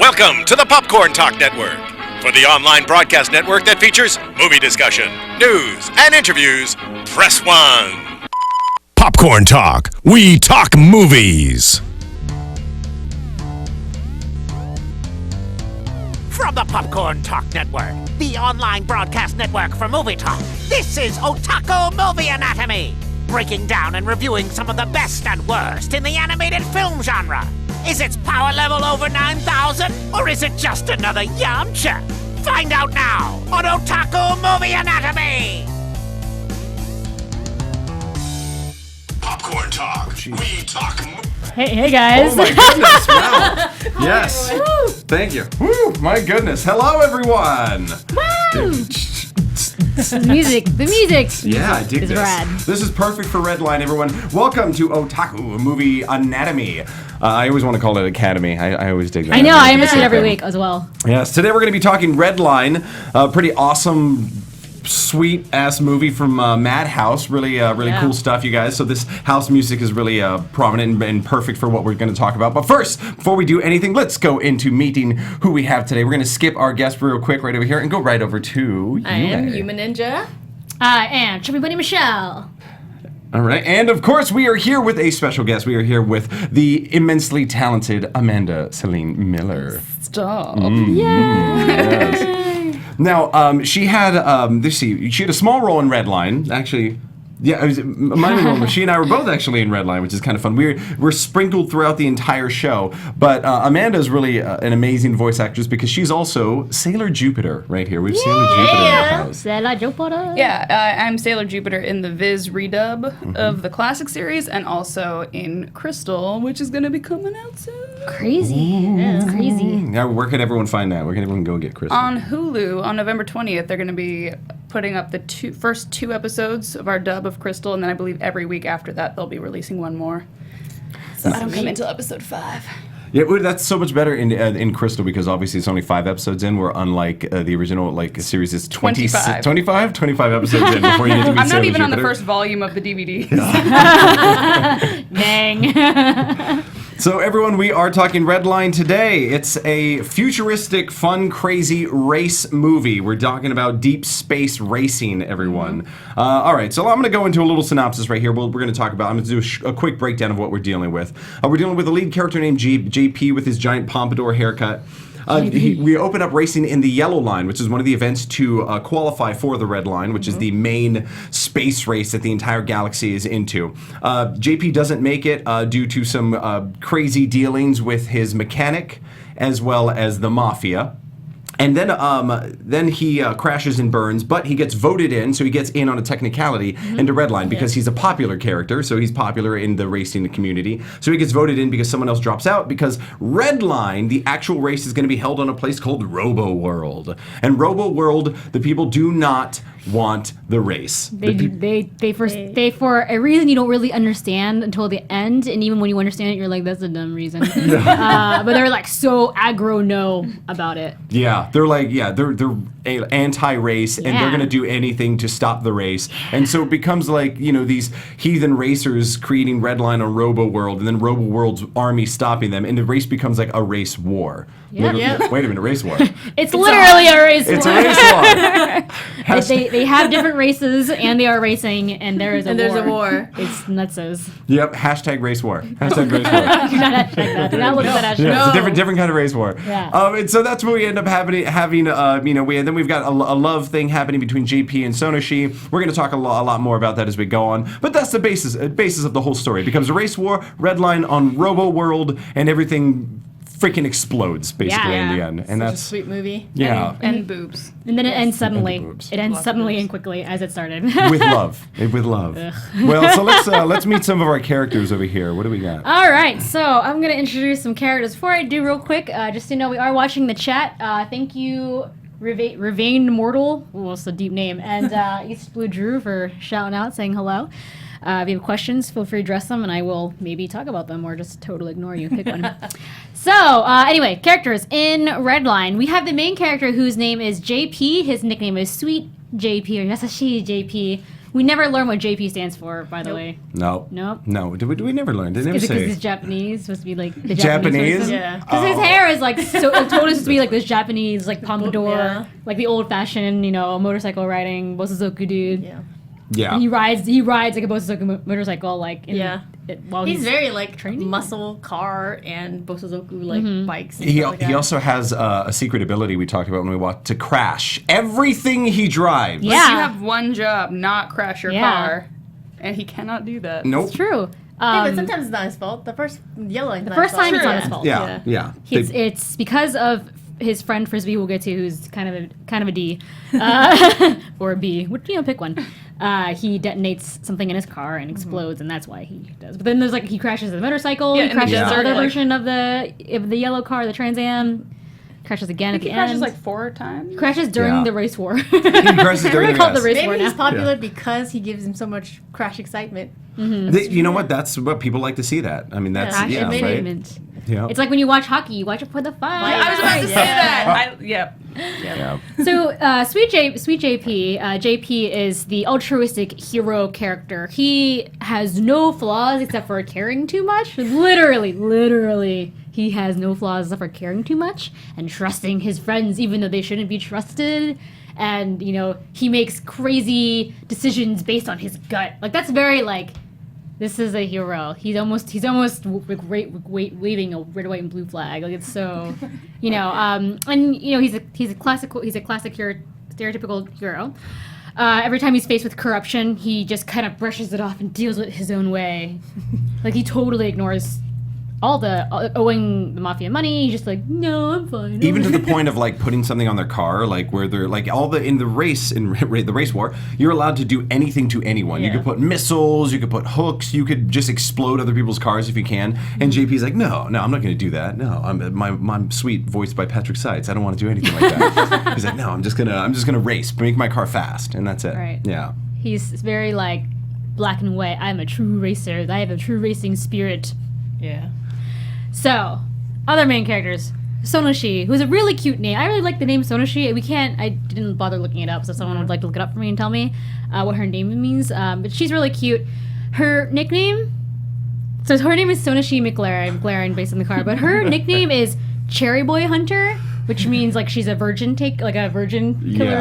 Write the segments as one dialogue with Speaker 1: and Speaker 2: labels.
Speaker 1: Welcome to the Popcorn Talk Network, for the online broadcast network that features movie discussion, news, and interviews. Press 1. Popcorn Talk. We talk movies.
Speaker 2: From the Popcorn Talk Network, the online broadcast network for movie talk, this is Otaku Movie Anatomy, breaking down and reviewing some of the best and worst in the animated film genre. Is its power level over 9,000, or is it just another Yamcha? Find out now on Otaku Movie Anatomy!
Speaker 1: Popcorn Talk. We talk
Speaker 3: Hey guys.
Speaker 4: Oh my goodness, wow. Yes. Thank you. Woo, my goodness. Hello, everyone.
Speaker 3: Woo! The music.
Speaker 4: Yeah, I dig
Speaker 3: is
Speaker 4: this.
Speaker 3: rad.
Speaker 4: This is perfect for Redline, everyone. Welcome to Otaku Movie Anatomy. I always want to call it Academy. I always dig that.
Speaker 3: I know, I miss it every week as well.
Speaker 4: Yes, today we're going to be talking Redline, a pretty awesome, sweet-ass movie from Madhouse. Really cool stuff, you guys. So this house music is really prominent and perfect for what we're going to talk about. But first, before we do anything, let's go into meeting who we have today. We're going to skip our guest real quick right over here and go right over to
Speaker 5: I am Yume Ninja.
Speaker 3: I am ChubbyBunny Michelle.
Speaker 4: All right, and of course, we are here with a special guest. We are here with the immensely talented Amanda Celine Miller.
Speaker 5: Stop.
Speaker 4: Yes. Now, she had she had a small role in Redline, actually. Yeah, it was a minor role. She and I were both actually in Redline, which is kind of fun. We're sprinkled throughout the entire show, but Amanda is really an amazing voice actress because she's also Sailor Jupiter right here. We've Sailor Jupiter in the house.
Speaker 3: Sailor Jupiter.
Speaker 5: Yeah, I'm Sailor Jupiter in the Viz redub of the classic series and also in Crystal, which is going to be coming out soon.
Speaker 3: Crazy. Yeah, it's crazy.
Speaker 4: Now, where can everyone find that? Where can everyone go get Crystal?
Speaker 5: On Hulu, on November 20th, they're going to be putting up the first two episodes of our dub of Crystal, and then I believe every week after that they'll be releasing one more. So I don't come until episode 5.
Speaker 4: Yeah, well, that's so much better in Crystal because obviously it's only 5 episodes in, where unlike the original series is 25 episodes in before you get to meet
Speaker 5: I'm not
Speaker 4: Sailor
Speaker 5: even on the
Speaker 4: Jupiter.
Speaker 5: first volume of the DVD.
Speaker 3: Dang.
Speaker 4: So everyone, we are talking Redline today. It's a futuristic, fun, crazy race movie. We're talking about deep space racing, everyone. All right, so I'm going to go into a little synopsis right here. We're going to talk about, I'm going to do a quick breakdown of what we're dealing with. We're dealing with a lead character named JP with his giant pompadour haircut. We open up racing in the Yellow Line, which is one of the events to qualify for the Red Line, which is the main space race that the entire galaxy is into. JP doesn't make it due to some crazy dealings with his mechanic as well as the mafia. And then he crashes and burns, but he gets voted in, so he gets in on a technicality into Redline because he's a popular character, so he's popular in the racing community. So he gets voted in because someone else drops out, because Redline, the actual race, is going to be held on a place called Robo World. And Robo World, the people do not want the race.
Speaker 3: They for a reason you don't really understand until the end, and even when you understand it, you're like, that's a dumb reason. But they're like so aggro no about it.
Speaker 4: Yeah, they're anti-race, and they're gonna do anything to stop the race. And so it becomes like, these heathen racers creating Redline on Robo World, and then Robo World's army stopping them, and the race becomes like a race war.
Speaker 3: Yeah.
Speaker 4: Wait a minute, race war.
Speaker 3: It's literally a race war.
Speaker 4: It's a race war.
Speaker 3: They have different races, and they are racing, and there's
Speaker 5: a war.
Speaker 3: It's nutsos.
Speaker 4: Yep, hashtag race war. Hashtag race war.
Speaker 3: Do not hashtag that. Do not look at that hashtag.
Speaker 4: Yeah, it's a different kind of race war.
Speaker 3: Yeah.
Speaker 4: And so that's what we end up having. Then we've got a love thing happening between JP and Sonoshi. We're going to talk a lot more about that as we go on. But that's the basis of the whole story. It becomes a race war, Redline on Robo World, and everything freaking explodes basically in the end. And that's
Speaker 5: a sweet movie.
Speaker 4: Yeah.
Speaker 5: And boobs.
Speaker 3: And then it ends suddenly.
Speaker 4: boobs.
Speaker 3: It ends suddenly and quickly as it started.
Speaker 4: With love. Well, so let's meet some of our characters over here. What do we got?
Speaker 3: All right, so I'm going to introduce some characters. Before I do, real quick, just so you know, we are watching the chat. Thank you, Ravain Mortal, what's the deep name, and East Blue Drew for shouting out, saying hello. If you have questions, feel free to address them, and I will maybe talk about them or just totally ignore you. Pick one. So, anyway, characters in Redline. We have the main character whose name is JP. His nickname is Sweet JP or Yasashi JP. We never learn what JP stands for, by the way.
Speaker 4: No.
Speaker 3: Nope.
Speaker 4: No. Did we never learn? Did they never
Speaker 3: Is it because
Speaker 4: say?
Speaker 3: he's Japanese? Supposed to be like the
Speaker 4: Japanese?
Speaker 3: person?
Speaker 5: Yeah.
Speaker 3: Because his hair is like so totally supposed to be like this Japanese like pompadour,
Speaker 6: Yeah.
Speaker 3: like the old fashioned, motorcycle riding Bosozoku dude.
Speaker 6: Yeah.
Speaker 4: Yeah.
Speaker 3: And he rides like a Bosozoku motorcycle like while
Speaker 6: He's very like
Speaker 3: training?
Speaker 6: muscle car and Bosozoku like bikes. And
Speaker 4: He
Speaker 6: stuff like that.
Speaker 4: also has a secret ability we talked about when we watched to crash everything he drives.
Speaker 3: Yeah.
Speaker 5: You have one job, not crash your
Speaker 3: Yeah.
Speaker 5: car, and he cannot do that.
Speaker 4: Nope.
Speaker 3: It's true.
Speaker 6: Yeah, but sometimes it's not his fault. The first yelling.
Speaker 3: the first time it's not his fault.
Speaker 4: Yeah.
Speaker 3: It's because of his friend Frisbee, we'll get to, who's kind of a D, or a B. Pick one. He detonates something in his car and explodes, and that's why he does. But then there's he crashes the motorcycle.
Speaker 5: Yeah,
Speaker 3: He
Speaker 5: in the
Speaker 3: crashes the
Speaker 5: desert,
Speaker 3: other
Speaker 5: like-
Speaker 3: version of the yellow car, the Trans Am. Crashes again
Speaker 5: I
Speaker 3: at
Speaker 5: think
Speaker 3: the
Speaker 5: he crashes
Speaker 3: end.
Speaker 5: like 4 times.
Speaker 3: Crashes during
Speaker 4: Yeah.
Speaker 3: the race war.
Speaker 4: He crashes during
Speaker 3: We're
Speaker 4: the
Speaker 3: called the
Speaker 4: race.
Speaker 3: race war
Speaker 6: Maybe
Speaker 3: now.
Speaker 6: he's popular because he gives him so much crash excitement.
Speaker 4: You know what? That's what people like to see. That I mean, that's
Speaker 6: Crash
Speaker 4: yeah, right.
Speaker 3: excitement.
Speaker 4: Yeah.
Speaker 3: It's like when you watch hockey, you watch it for the fun.
Speaker 6: Yeah,
Speaker 5: I was about to say that.
Speaker 4: Yeah.
Speaker 3: So, Sweet JP, JP is the altruistic hero character. He has no flaws except for caring too much. Literally, he has no flaws except for caring too much and trusting his friends even though they shouldn't be trusted. And, he makes crazy decisions based on his gut. Like, that's very, this is a hero. He's almost waving a red, white, and blue flag. Like, it's so, he's a classic hero, stereotypical hero. Every time he's faced with corruption, he just kind of brushes it off and deals with it his own way. Like, he totally ignores all the owing the mafia money. He's just like, no, I'm fine.
Speaker 4: Even to the point of putting something on their car, where they're in the race war, you're allowed to do anything to anyone. You
Speaker 6: Yeah.
Speaker 4: could put missiles, you could put hooks, you could just explode other people's cars if you can. And JP's like, no, I'm not going to do that. No, I'm sweet, voiced by Patrick Seitz. I don't want to do anything like that. He's like, no, I'm just gonna race, make my car fast, and that's it.
Speaker 3: Right.
Speaker 4: Yeah.
Speaker 3: He's very black and white. I'm a true racer. I have a true racing spirit.
Speaker 6: Yeah.
Speaker 3: So, other main characters. Sonoshi, who's a really cute name. I really like the name Sonoshi. I didn't bother looking it up, so someone would like to look it up for me and tell me what her name means. But she's really cute. Her nickname, so her name is Sonoshi McLaren based on the car, but her nickname is Cherry Boy Hunter, which means she's a virgin killer,
Speaker 4: Yeah.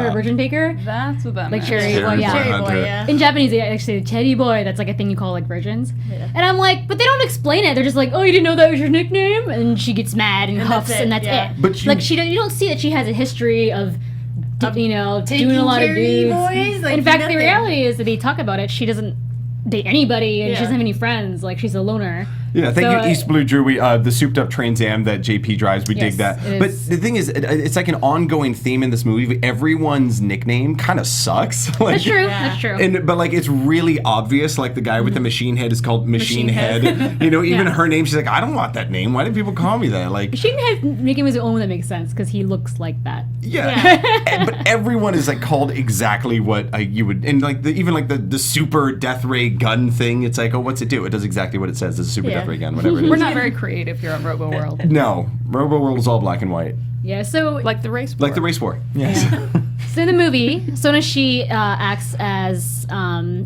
Speaker 3: a virgin taker.
Speaker 5: That's what that
Speaker 3: Like
Speaker 5: meant.
Speaker 3: cherry boy, yeah.
Speaker 6: Cherry
Speaker 4: Hunter.
Speaker 6: boy, yeah.
Speaker 3: In Japanese, they actually say cherry boy. That's a thing you call virgins.
Speaker 6: Yeah.
Speaker 3: And I'm like, but they don't explain it. They're just like, oh, you didn't know that was your nickname, and she gets mad and huffs,
Speaker 6: that's it,
Speaker 3: and that's
Speaker 6: yeah.
Speaker 3: it.
Speaker 4: But
Speaker 3: you don't see that she has a history of, doing a lot of
Speaker 6: cherry
Speaker 3: dudes.
Speaker 6: boys,
Speaker 3: In fact,
Speaker 6: nothing.
Speaker 3: the reality is that they talk about it. She doesn't date anybody, and she
Speaker 6: Yeah.
Speaker 3: doesn't have any friends. She's a loner.
Speaker 4: Yeah, thank
Speaker 3: So,
Speaker 4: you, East Blue Drew. The souped up Trans Am that JP drives, we dig
Speaker 3: Yes,
Speaker 4: that.
Speaker 3: it
Speaker 4: But
Speaker 3: is.
Speaker 4: the thing is, it's like an ongoing theme in this movie. Everyone's nickname kind of sucks.
Speaker 3: That's true.
Speaker 6: Yeah.
Speaker 3: That's true.
Speaker 4: But it's really obvious. Like the guy with the machine head is called Machine Head. Even
Speaker 3: Yeah.
Speaker 4: her name, she's like, I don't want that name. Why do people call me that?
Speaker 3: She didn't have make him his own that makes sense because he looks like that.
Speaker 4: yeah. But everyone is called exactly what you would, and even the super death ray gun thing. It's like, oh, what's it do? It does exactly what it says. It's a super
Speaker 6: Yeah.
Speaker 4: death ray gun, whatever it is.
Speaker 5: We're not very creative here on Robo World.
Speaker 4: No, Robo World is all black and white,
Speaker 3: Yeah. So
Speaker 5: Like the race.
Speaker 4: like the race war. Yes.
Speaker 3: So in the movie, Sonoshi acts as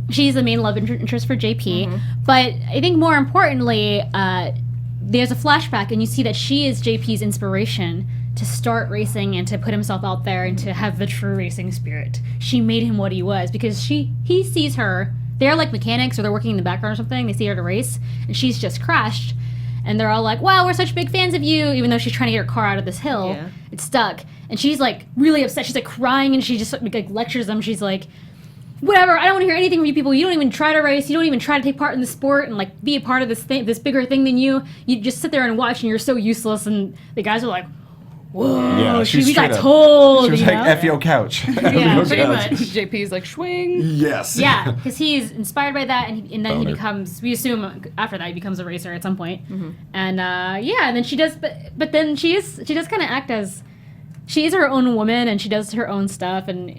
Speaker 3: she's the main love interest for JP, but I think more importantly, there's a flashback and you see that she is JP's inspiration to start racing and to put himself out there and to have the true racing spirit. She made him what he was because he sees her. They're like mechanics or they're working in the background or something. They see her at a race and she's just crashed. And they're all like, wow, we're such big fans of you, even though she's trying to get her car out of this hill.
Speaker 6: Yeah.
Speaker 3: It's stuck. And she's really upset. She's crying and she just lectures them. She's like, whatever, I don't want to hear anything from you people. You don't even try to race. You don't even try to take part in the sport and be a part of this bigger thing than you. You just sit there and watch and you're so useless. And the guys are like, whoa,
Speaker 4: Yeah,
Speaker 3: we got
Speaker 4: straight up.
Speaker 3: told.
Speaker 4: She was
Speaker 3: you
Speaker 4: like,
Speaker 3: know?
Speaker 4: F your couch.
Speaker 3: Yeah,
Speaker 6: pretty much.
Speaker 5: JP's like, swing.
Speaker 4: Yes.
Speaker 3: Yeah, because he's inspired by that, and then he
Speaker 4: Boner.
Speaker 3: becomes. We assume after that he becomes a racer at some point. And and then she does. But then she does kind of act as she is her own woman, and she does her own stuff, and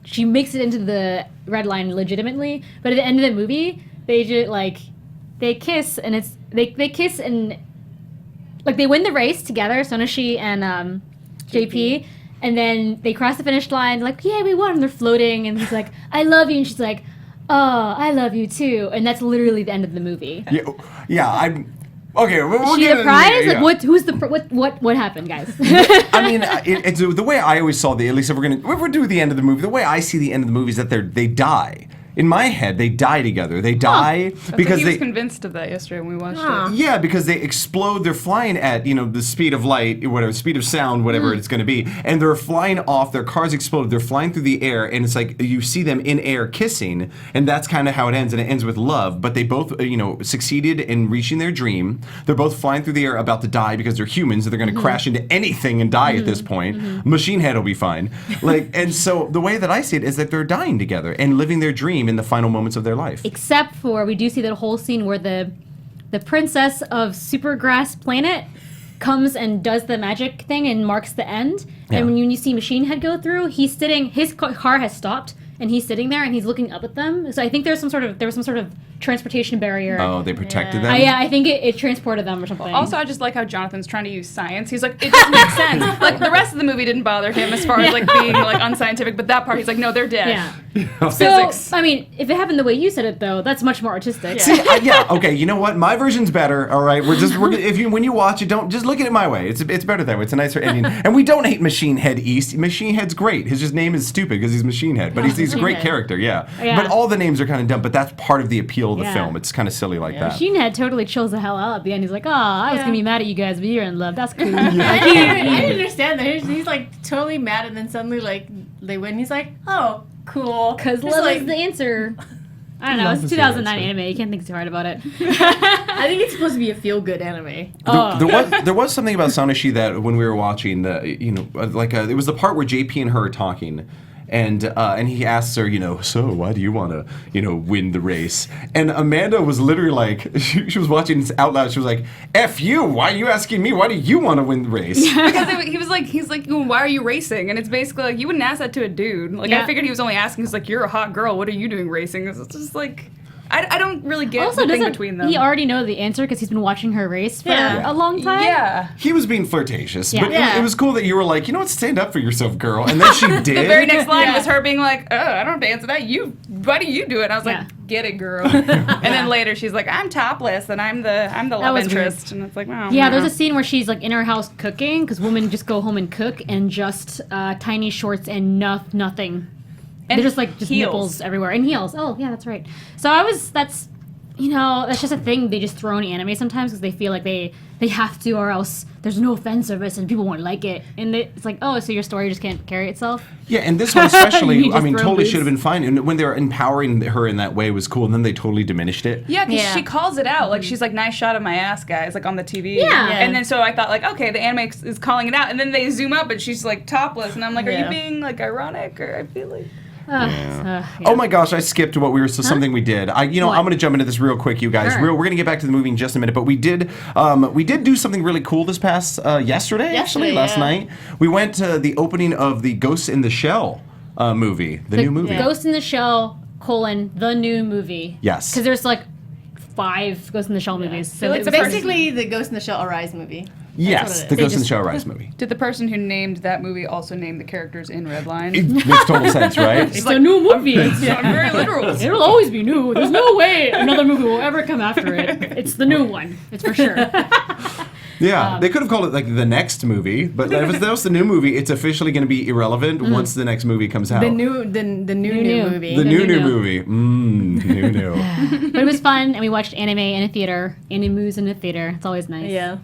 Speaker 3: she makes it into the red line legitimately. But at the end of the movie, they just they kiss, and they kiss and they win the race together, Sonoshi and JP. And then they cross the finish line, yeah, we won. And they're floating, and he's like, I love you. And she's like, I love you too, and that's literally the end of the movie.
Speaker 4: Yeah, I'm. Okay, we'll
Speaker 3: She
Speaker 4: get
Speaker 3: the
Speaker 4: into
Speaker 3: prize?
Speaker 4: yeah.
Speaker 3: Like, what happened, guys?
Speaker 4: I mean, it's the way I always saw at least if we're doing the end of the movie, the way I see the end of the movie is that they die. In my head, they die together. They die because
Speaker 5: he was convinced of that yesterday when we watched it.
Speaker 4: Yeah, because they explode. They're flying at the speed of light, whatever speed of sound, whatever it's going to be, and they're flying off. Their cars exploded. They're flying through the air, and it's like you see them in air kissing, and that's kind of how it ends. And it ends with love. But they both, succeeded in reaching their dream. They're both flying through the air, about to die because they're humans. So they're going to crash into anything and die at this point. Machine Head will be fine. And so the way that I see it is that they're dying together and living their dream in the final moments of their life.
Speaker 3: Except for we do see that whole scene where the princess of Supergrass Planet comes and does the magic thing and marks the end.
Speaker 4: Yeah.
Speaker 3: And when you see Machine Head go through, he's sitting. His car has stopped, and he's sitting there and he's looking up at them. So I think there was some sort of transportation barrier.
Speaker 4: Oh, they protected them?
Speaker 3: Yeah, I think it transported them or something.
Speaker 5: Also, I just like how Jonathan's trying to use science. He's like, it doesn't make sense. Like, the rest of the movie didn't bother him as far as, being, unscientific, but that part, he's like, no, they're dead.
Speaker 3: Yeah. So, I mean, if it happened the way you said it, though, that's much more artistic.
Speaker 4: See, okay, you know what? My version's better, all right? When you watch it, don't just look at it my way. It's better that way. It's a nicer ending. And we don't hate Machine Head East. Machine Head's great. His name is stupid because he's Machine Head, but he's a great character, yeah. But all the names are kind of dumb, but that's part of the appeal of the film. It's kind of silly like that.
Speaker 3: Machine Head totally chills the hell out at the end. He's like, I was going to be mad at you guys, but you're in love. That's cool.
Speaker 6: I didn't understand that. He's like totally mad, and then suddenly they win. He's like, oh, cool.
Speaker 3: Because love is the answer. I don't know. It's 2009 anime. You can't think too hard about it.
Speaker 6: I think it's supposed to be a feel-good anime.
Speaker 4: There was something about Sonoshi that when we were watching, it was the part where JP and her are talking. And he asks her, so why do you want to, win the race? And Amanda was literally like, she was watching this out loud. She was like, F you, why are you asking me? Why do you want to win the race?
Speaker 5: Because he's like, why are you racing? And it's basically like, you wouldn't ask that to a dude. I figured he was only asking because, you're a hot girl. What are you doing racing? It's just like... I don't really get the thing between them.
Speaker 3: He already know the answer because he's been watching her race for a long time?
Speaker 5: Yeah.
Speaker 4: He was being flirtatious, but it was cool that you were like, stand up for yourself, girl. And then she did.
Speaker 5: The very next line was her being like, I don't have to answer that. Why do you do it? And I was like, get it, girl. And then later she's like, I'm topless and I'm the love interest. Weird. And it's like, wow.
Speaker 3: Yeah, there's a scene where she's in her house cooking because women just go home and cook and just tiny shorts and nothing. And they're just nipples everywhere and heels. Oh yeah, that's right. So that's just a thing they just throw in anime sometimes because they feel like they have to or else there's no fan service and people won't like it. And it's like, oh, so your story just can't carry itself.
Speaker 4: Yeah, and this one especially,
Speaker 3: totally
Speaker 4: boobs. Should have been fine. And when they were empowering her in that way was cool. And then they totally diminished it.
Speaker 5: Yeah, because she calls it out. She's like, nice shot of my ass, guys, on the TV.
Speaker 3: Yeah.
Speaker 5: And then so I thought okay, the anime is calling it out. And then they zoom up and she's topless. And I'm like, are you being ironic? Or I feel like...
Speaker 4: Oh my gosh, I skipped what something we did. I'm going to jump into this real quick, you guys.
Speaker 3: Sure.
Speaker 4: We're going to get back to the movie in just a minute, but we did do something really cool this past yesterday last night. We went to the opening of the Ghost in the Shell movie, the new movie.
Speaker 3: Ghost in the Shell, the new movie.
Speaker 4: Yes.
Speaker 3: Because there's 5 Ghost in the Shell movies. So
Speaker 6: it's basically the Ghost in the Shell Arise movie.
Speaker 4: Yes, the Ghost in the Shell Rise movie.
Speaker 5: Did the person who named that movie also name the characters in Redline?
Speaker 4: It makes total sense, right?
Speaker 3: It's a new movie.
Speaker 5: I'm very literal.
Speaker 3: It'll always be new. There's no way another movie will ever come after it. It's the new one. It's for sure.
Speaker 4: Yeah, they could have called it the next movie, but if that was the new movie, it's officially going to be irrelevant once the next movie comes out.
Speaker 6: The new movie.
Speaker 4: The new movie. New.
Speaker 3: But it was fun, and we watched anime in a theater. Animus in a theater. It's always nice.
Speaker 4: Yeah.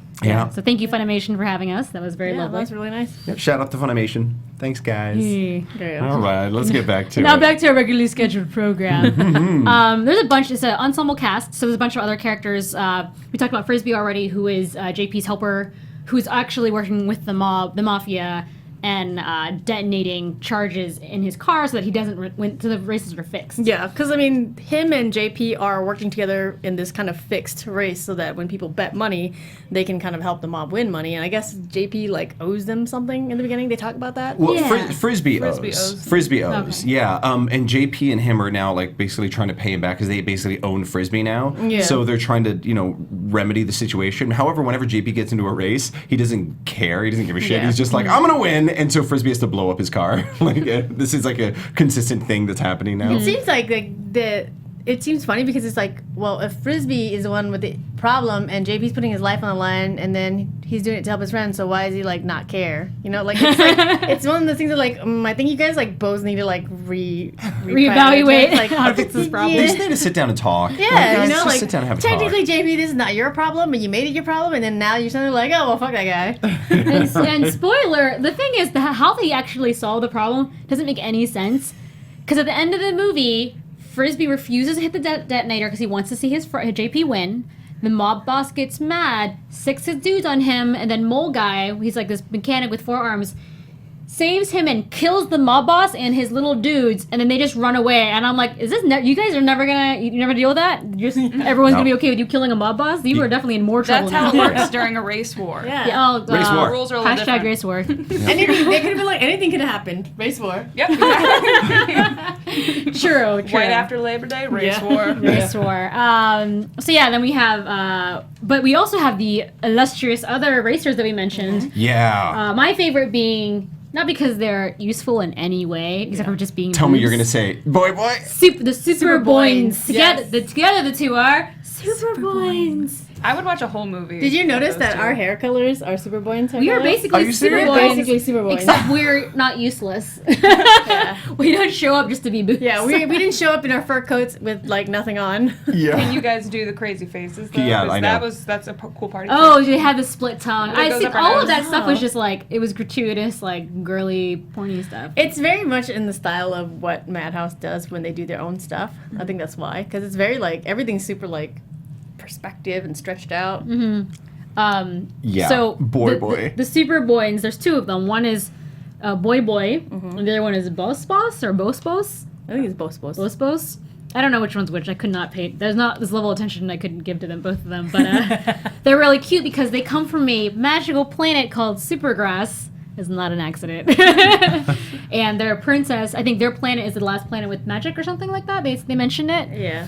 Speaker 3: So thank you, Funimation, for having us. That was very lovely.
Speaker 6: That was really nice.
Speaker 4: Yep, shout out to Funimation. Thanks, guys.
Speaker 6: There you go.
Speaker 4: All right, let's get back to
Speaker 3: Now
Speaker 4: it.
Speaker 3: back to our regularly scheduled program. There's a bunch. It's an ensemble cast, so there's a bunch of other characters. We talked about Frisbee already, who is JP's helper, who's actually working with the mafia, and detonating charges in his car so that he doesn't so the races are fixed.
Speaker 6: Yeah, because him and JP are working together in this kind of fixed race so that when people bet money, they can kind of help the mob win money. And I guess JP owes them something in the beginning. They talk about that.
Speaker 4: Well,
Speaker 3: Yeah.
Speaker 4: Frisbee owes. Frisbee owes.
Speaker 3: Okay.
Speaker 4: Yeah. And JP and him are now basically trying to pay him back because they basically own Frisbee now.
Speaker 6: Yeah.
Speaker 4: So they're trying to remedy the situation. However, whenever JP gets into a race, he doesn't care. He doesn't give a shit.
Speaker 6: Yeah.
Speaker 4: He's just like, I'm gonna win, and so Frisbee has to blow up his car. Like this is like a consistent thing that's happening now.
Speaker 6: It seems like it seems funny because it's like, well, if Frisbee is the one with the problem and JP's putting his life on the line and then he's doing it to help his friend, so why is he like not care? You know, like it's one of those things that like I think you guys like both need to like
Speaker 3: reevaluate
Speaker 6: like
Speaker 3: how to fix this problem.
Speaker 4: They just need to sit down and talk.
Speaker 6: Yeah,
Speaker 4: guys,
Speaker 6: you know,
Speaker 4: just
Speaker 6: like
Speaker 4: sit down and have a talk.
Speaker 6: technically JP, this is not your problem, and you made it your problem, and then now you're suddenly like, oh well, fuck that guy.
Speaker 3: And spoiler, the thing is, how they actually solve the problem doesn't make any sense. Because at the end of the movie, Frisbee refuses to hit the detonator because he wants to see his JP win. The mob boss gets mad, sicks his dudes on him, and then Mole Guy, he's like this mechanic with 4 arms, saves him and kills the mob boss and his little dudes, and then they just run away. And I'm like, is this you guys are never deal with that? Everyone's gonna be okay with you killing a mob boss? You are definitely in more trouble.
Speaker 5: That's how
Speaker 3: now.
Speaker 5: it works during a race war.
Speaker 6: Yeah.
Speaker 4: Race war.
Speaker 5: The rules are a little
Speaker 3: Hashtag
Speaker 5: different.
Speaker 3: race war.
Speaker 6: Anything, they could have been like, anything could have happened. Race war.
Speaker 5: Yep.
Speaker 3: True.
Speaker 5: Right after Labor Day, race war.
Speaker 3: Race war. So yeah, then we have, but we also have the illustrious other racers that we mentioned.
Speaker 4: Yeah.
Speaker 3: My favorite being, not because they're useful in any way, except for just being
Speaker 4: Tell me
Speaker 3: boobs.
Speaker 4: you're gonna say, boy.
Speaker 3: The Super Boings.
Speaker 6: Yes.
Speaker 3: Together the two are Super Boings.
Speaker 5: I would watch a whole movie.
Speaker 6: Did you notice
Speaker 5: of
Speaker 6: that
Speaker 5: those two.
Speaker 6: our hair colors are Super Boys?
Speaker 3: We are
Speaker 4: Are
Speaker 3: basically
Speaker 4: you
Speaker 3: Super
Speaker 4: serious?
Speaker 3: Boys.
Speaker 6: basically Super Boys.
Speaker 3: Except we're not useless. We don't show up just to be boobs.
Speaker 6: Yeah, we didn't show up in our fur coats with like nothing on.
Speaker 4: Yeah.
Speaker 5: Can you guys do the crazy faces though?
Speaker 4: Yeah,
Speaker 5: 'Cause
Speaker 4: I know.
Speaker 5: that's a cool party.
Speaker 3: Oh, they had the split tongue.
Speaker 5: It
Speaker 3: I
Speaker 5: goes
Speaker 3: see
Speaker 5: up our
Speaker 3: all
Speaker 5: nose.
Speaker 3: of that stuff was
Speaker 6: Oh.
Speaker 3: just like, it was gratuitous, like girly, porny stuff.
Speaker 6: It's very much in the style of what Madhouse does when they do their own stuff. I think that's why, because it's very like everything's super like perspective and stretched out.
Speaker 4: Yeah.
Speaker 3: So
Speaker 4: Boy.
Speaker 3: The Super Boys, there's 2 of them. One is Boy, and the other one is Boss or Boss.
Speaker 6: I think it's both.
Speaker 3: Boss. I don't know which one's which. I could not pay. There's not this level of attention I couldn't give to them, both of them. But they're really cute because they come from a magical planet called Supergrass. It's not an accident. And their princess, I think their planet is the last planet with magic or something like that. They mentioned it.
Speaker 6: Yeah.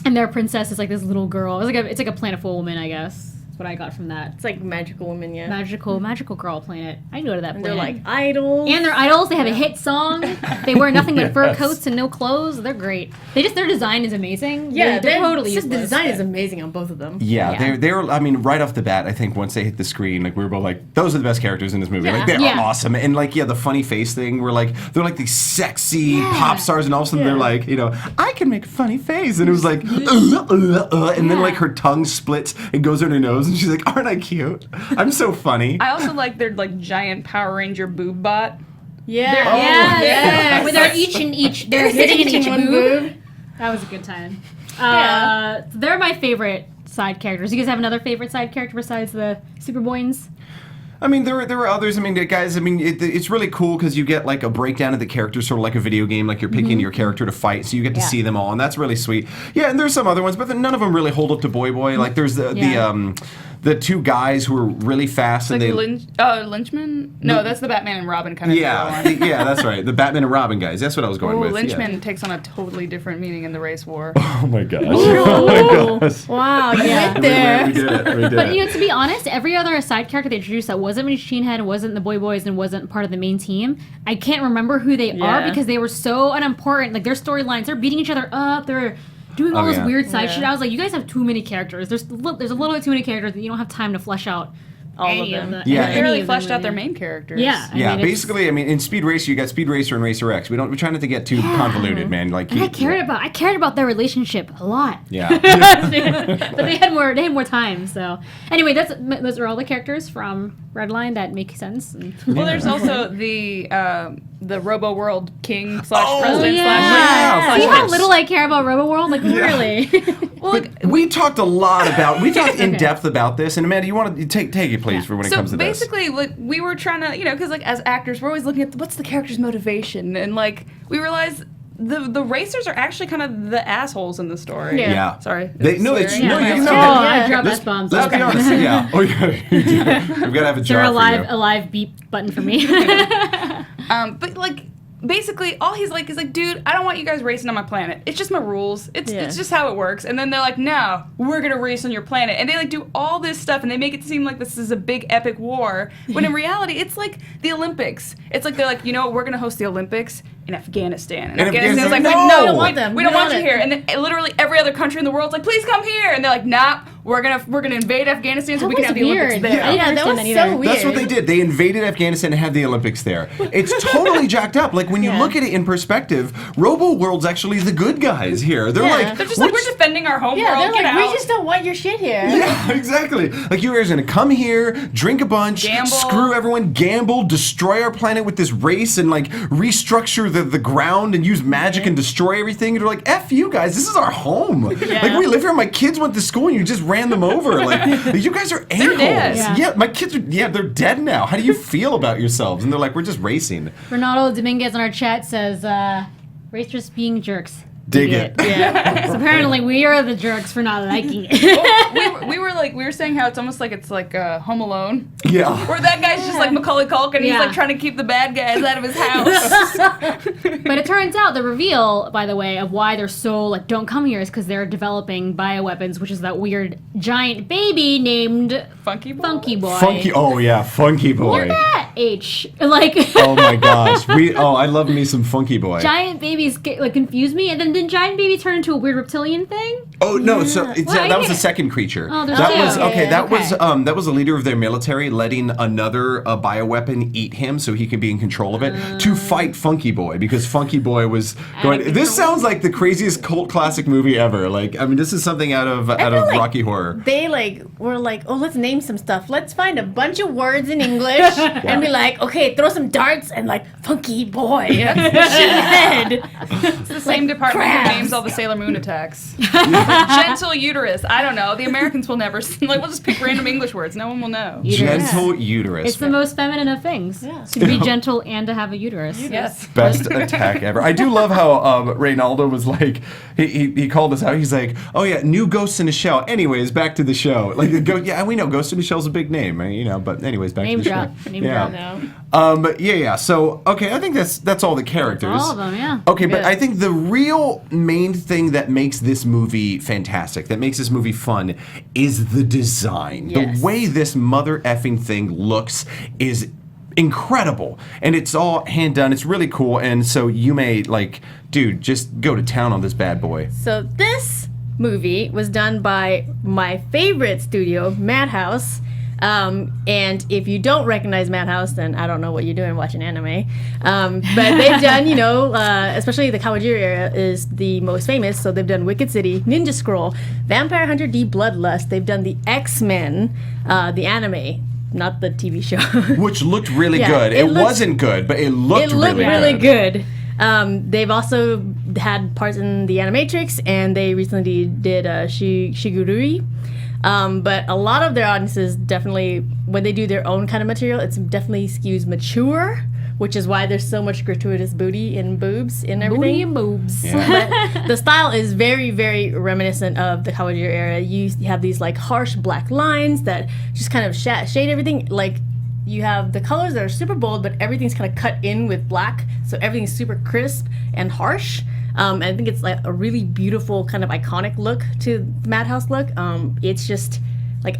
Speaker 3: And their princess is like this little girl. It's like a planet full of women, I guess. That's what I got from that.
Speaker 6: It's like magical women, yeah.
Speaker 3: Magical girl planet. I can go to that
Speaker 6: And
Speaker 3: planet.
Speaker 6: they're like idols.
Speaker 3: And they're idols. They have a hit song. They wear nothing but fur coats and no clothes. They're great. Their design is amazing.
Speaker 6: yeah,
Speaker 3: they're totally
Speaker 6: just the
Speaker 3: useless.
Speaker 6: design is amazing on both of them.
Speaker 4: Yeah,
Speaker 3: Yeah.
Speaker 4: they're. I mean, right off the bat, I think once they hit the screen, like we were both like, those are the best characters in this movie.
Speaker 6: Yeah.
Speaker 4: Like they're
Speaker 3: Yeah.
Speaker 4: awesome, and like the funny face thing, they're like these sexy pop stars, and all of a sudden they're like, I can make a funny face, and it was like, and then like her tongue splits and goes in her nose, and she's like, aren't I cute? I'm so funny.
Speaker 5: I also like their like giant Power Ranger boob bot.
Speaker 6: Yeah.
Speaker 3: Yeah. Where they're they're sitting in each
Speaker 6: one
Speaker 3: boob. That was a good time.
Speaker 6: Yeah.
Speaker 3: They're my favorite side characters. You guys have another favorite side character besides the Super Boys?
Speaker 4: I mean, there were others. I mean, guys, I mean, it's really cool because you get like a breakdown of the characters, sort of like a video game, like you're picking your character to fight, so you get to see them all, and that's really sweet. Yeah, and there's some other ones, but none of them really hold up to Boy. Like there's the 2 guys who are really fast,
Speaker 5: Like
Speaker 4: and they.
Speaker 5: Lynchman? No, that's the Batman and Robin kind of
Speaker 4: Yeah,
Speaker 5: deal.
Speaker 4: yeah, that's right. The Batman and Robin guys. That's what I was going with.
Speaker 5: Lynchman takes on a totally different meaning in the race war.
Speaker 4: Oh my gosh. Oh my gosh.
Speaker 6: Wow, you went
Speaker 4: We
Speaker 6: there.
Speaker 4: did it. We did
Speaker 3: But
Speaker 4: it.
Speaker 3: to be honest, every other side character they introduced that wasn't Machine Head, wasn't the Boys, and wasn't part of the main team, I can't remember who they are
Speaker 6: Yeah.
Speaker 3: because they were so unimportant. Like their storylines, they're beating each other up. They're doing all this
Speaker 4: yeah.
Speaker 3: weird side
Speaker 6: Yeah.
Speaker 3: shit. I was like, you guys have too many characters. There's a little bit too many characters that you don't have time to flesh out
Speaker 6: All of
Speaker 3: any
Speaker 6: them.
Speaker 3: the-
Speaker 4: Yeah.
Speaker 3: any
Speaker 5: They really
Speaker 3: of them,
Speaker 5: fleshed out their
Speaker 3: really.
Speaker 5: main characters.
Speaker 3: Yeah. I
Speaker 4: Yeah,
Speaker 3: mean, it's-
Speaker 4: basically, I mean, in Speed Racer, you got Speed Racer and Racer X. We try not to get too convoluted, man. Like,
Speaker 3: And I cared about their relationship a lot.
Speaker 4: Yeah.
Speaker 3: But they had more time. So anyway, those are all the characters from Redline that make sense. And
Speaker 5: Well, there's also the Robo World King /
Speaker 4: Oh,
Speaker 5: president
Speaker 4: yeah.
Speaker 3: See
Speaker 4: of
Speaker 3: how
Speaker 4: course.
Speaker 3: little I care about Robo World? Like really?
Speaker 4: But we talked a lot about, we talked in depth about this, and Amanda, you want to take it, please, for when it
Speaker 5: So
Speaker 4: comes to this.
Speaker 5: basically, like we were trying to, because like as actors, we're always looking at what's the character's motivation, and like we realized the racers are actually kind of the assholes in the story.
Speaker 6: Yeah.
Speaker 4: Yeah.
Speaker 5: Sorry.
Speaker 4: No, it's
Speaker 5: Swearing?
Speaker 4: no,
Speaker 5: Yeah.
Speaker 4: you
Speaker 3: Oh,
Speaker 4: know.
Speaker 3: I dropped
Speaker 4: Let's,
Speaker 3: F-bombs.
Speaker 4: let's be
Speaker 3: Okay.
Speaker 4: honest. Yeah. Oh, yeah. You do. We've got to have a
Speaker 3: Is there
Speaker 4: jar for you.
Speaker 3: a live beep button for me?
Speaker 5: But like basically all he's like, dude, I don't want you guys racing on my planet. It's just my rules. It's just how it works. And then they're like, no, we're gonna race on your planet. And they like do all this stuff and they make it seem like this is a big epic war. When in reality, it's like the Olympics. It's like they're like, you know what, we're gonna host the Olympics in Afghanistan. And Afghanistan's like,
Speaker 6: no,
Speaker 5: we don't want you here. And then literally every other country in the world's like, please come here. And they're like, nah, we're gonna invade Afghanistan so we can have the Olympics there.
Speaker 6: Yeah, that was so weird.
Speaker 4: That's what they did. They invaded Afghanistan and had the Olympics there. It's totally jacked up. Like when you look at it in perspective, Robo World's actually the good guys here. They're like,
Speaker 5: they're just like, we're defending our home
Speaker 6: yeah,
Speaker 5: world.
Speaker 6: they're like, we just don't want your shit here.
Speaker 4: Yeah, exactly. Like you guys are gonna come here, drink a bunch,
Speaker 5: gamble,
Speaker 4: screw everyone, gamble, destroy our planet with this race, and like restructure the ground and use magic and destroy everything. And we're like, F you guys, this is our home.
Speaker 6: Yeah.
Speaker 4: Like we live here. My kids went to school and you just ran them over. Like you guys are a-holes. Yeah, my kids are. Yeah, they're dead now. How do you feel about yourselves? And they're like, we're just racing.
Speaker 3: Ronaldo Dominguez in our chat says, racers being jerks.
Speaker 4: Dig it.
Speaker 3: Yeah. So apparently we are the jerks for not liking it.
Speaker 5: we were saying how it's almost like it's like Home Alone.
Speaker 4: Yeah.
Speaker 5: Where that guy's just like Macaulay Culkin and he's like trying to keep the bad guys out of his house.
Speaker 3: But it turns out the reveal, by the way, of why they're so like don't come here is because they're developing bioweapons, which is that weird giant baby named
Speaker 5: Funky Boy.
Speaker 3: Funky Boy.
Speaker 4: Funky Boy.
Speaker 3: Look at that H. Like.
Speaker 4: Oh my gosh. I love me some Funky Boy.
Speaker 3: Giant babies confuse me, and then did Giant Baby turn into a weird reptilian thing?
Speaker 4: Oh no! So that was the second creature.
Speaker 3: Oh, there's
Speaker 4: that
Speaker 3: two.
Speaker 4: was okay. That
Speaker 3: Okay.
Speaker 4: was that was the leader of their military letting another bioweapon eat him so he can be in control of it to fight Funky Boy because Funky Boy was going. This sounds like the craziest cult classic movie ever. Like I mean, this is something out of
Speaker 6: like
Speaker 4: Rocky Horror.
Speaker 6: They were like, oh, let's name some stuff. Let's find a bunch of words in English and be like, okay, throw some darts and like Funky Boy. Head.
Speaker 5: It's the same department that names all the Sailor Moon attacks. Gentle uterus. I don't know. The Americans will never. We'll just pick random English words. No one will know.
Speaker 4: Gentle uterus.
Speaker 3: It's the most feminine of things. Yeah. To be gentle and to have a uterus.
Speaker 5: Yes.
Speaker 4: Best attack ever. I do love how Reynaldo was like, he called us out. He's like, oh yeah, new Ghost in a Shell. Anyways, back to the show. Like, yeah, we know Ghost in a Shell's a big name, but anyways, back to the show.
Speaker 3: Name drop.
Speaker 4: But yeah. So okay, I think that's all the characters.
Speaker 3: All of them, yeah.
Speaker 4: Okay, but I think the real main thing that makes this movie fantastic, that makes this movie fun, is the design.
Speaker 6: Yes.
Speaker 4: The way this mother effing thing looks is incredible, and it's all hand done. It's really cool, and so you may dude, just go to town on this bad boy.
Speaker 6: So this movie was done by my favorite studio, Madhouse. And if you don't recognize Madhouse, then I don't know what you're doing watching anime. But they've done, especially the Kawajiri era is the most famous. So they've done Wicked City, Ninja Scroll, Vampire Hunter D Bloodlust. They've done the X-Men, the anime, not the TV show.
Speaker 4: Which looked really
Speaker 6: Yeah,
Speaker 4: good. It wasn't good, but it looked really
Speaker 6: good. They've also had parts in the Animatrix, and they recently did Shigurui. But a lot of their audiences definitely, when they do their own kind of material, it's definitely skews mature, which is why there's so much gratuitous booty and boobs and everything.
Speaker 3: Booty and boobs.
Speaker 4: Yeah.
Speaker 6: But the style is very, very reminiscent of the Kawajiri era. You have these harsh black lines that just kind of shade everything. Like you have the colors that are super bold, but everything's kind of cut in with black, so everything's super crisp and harsh. I think it's a really beautiful kind of iconic look to the Madhouse look. It's just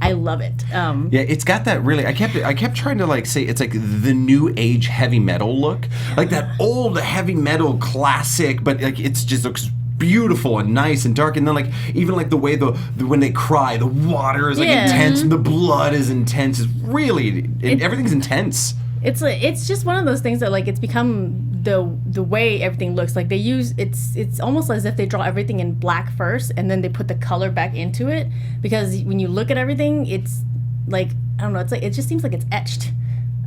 Speaker 6: I love it.
Speaker 4: Yeah, it's got that really. I kept trying to say it's like the new age heavy metal look, like that old heavy metal classic, but it just looks beautiful and nice and dark, and then even the way when they cry, the water is intense and the blood is intense. It's really everything's intense.
Speaker 6: It's just one of those things that it's become the way everything looks. They use it's almost as if they draw everything in black first and then they put the color back into it, because when you look at everything, it's I don't know, it just seems like it's etched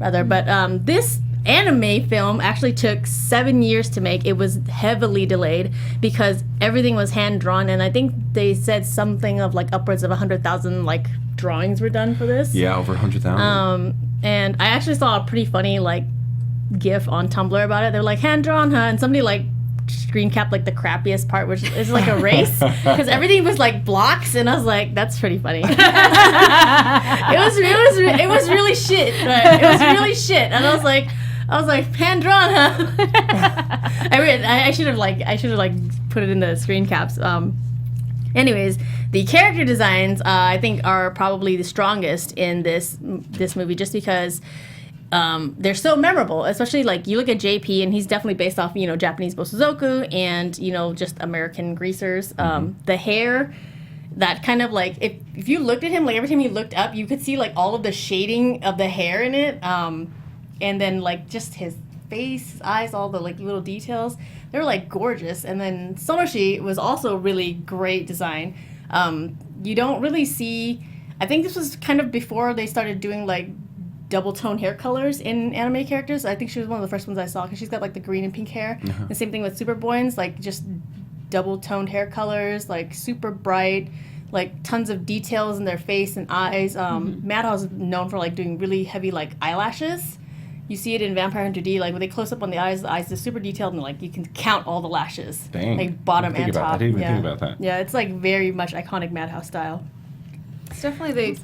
Speaker 6: rather. But this anime film actually took 7 years to make. It was heavily delayed because everything was hand drawn, and I think they said something of upwards of 100,000 drawings were done for this.
Speaker 4: Yeah, over 100,000.
Speaker 6: And I actually saw a pretty funny GIF on Tumblr about it. They're hand drawn, huh? And somebody screen capped the crappiest part, which is a race, because everything was blocks, and I was that's pretty funny. It was really shit. Right? It was really shit, and I was I was like, hand drawn, huh? I should have put it in the screen caps. Anyways, the character designs I think are probably the strongest in this movie, just because they're so memorable. Especially like you look at JP, and he's definitely based off Japanese Bosozoku and just American greasers. The hair. That kind of like if you looked at him, like every time he looked up, you could see like all of the shading of the hair in it, and then like just his face, his eyes, all the like little details. They were like gorgeous. And then Sonoshi was also really great design. You don't really see. I think this was kind of before they started doing like double tone hair colors in anime characters. I think she was one of the first ones I saw because she's got like the green and pink hair. The same thing with Superboy's, like just double toned hair colors, like super bright, like tons of details in their face and eyes. Madhouse is known for like doing really heavy like eyelashes. You see it in Vampire Hunter D, like when they close up on the eyes are super detailed and like you can count all the lashes.
Speaker 4: Dang.
Speaker 6: Like bottom and top.
Speaker 4: I didn't even think about that.
Speaker 6: Yeah, it's like very much iconic Madhouse style.
Speaker 5: It's definitely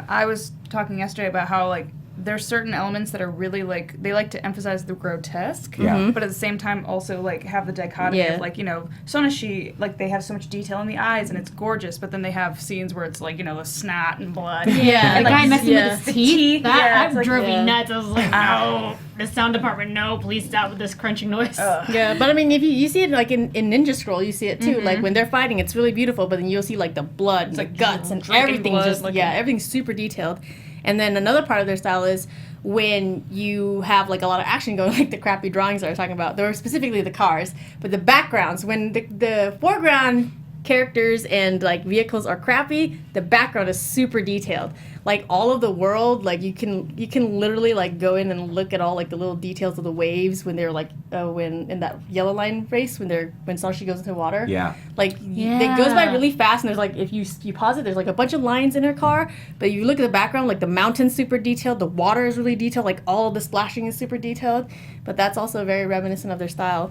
Speaker 5: I was talking yesterday about how like there's certain elements that are really like they like to emphasize the grotesque, but at the same time also like have the dichotomy of like Sonoshi, like they have so much detail in the eyes and it's gorgeous, but then they have scenes where it's like the snot and blood.
Speaker 3: Yeah,
Speaker 5: and
Speaker 3: the
Speaker 5: like,
Speaker 3: guy messing with his teeth. That
Speaker 5: like,
Speaker 3: drove me nuts. I was like, no, the sound department, no, please stop with this crunching noise.
Speaker 6: Yeah, but I mean, if you see it like in Ninja Scroll, you see it too. Like when they're fighting, it's really beautiful, but then you'll see like the blood, and the guts, and everything's just everything's super detailed. And then another part of their style is when you have like a lot of action going, like the crappy drawings I was talking about. They were specifically the cars, but the backgrounds, when the foreground characters and like vehicles are crappy, the background is super detailed. Like all of the world, like you can literally like go in and look at all like the little details of the waves when they're like when in that yellow line race when Sanashi goes into water.
Speaker 4: Yeah.
Speaker 6: Like it goes by really fast, and there's like if you pause it, there's like a bunch of lines in her car, but you look at the background, like the mountain's super detailed, the water is really detailed, like all of the splashing is super detailed. But that's also very reminiscent of their style.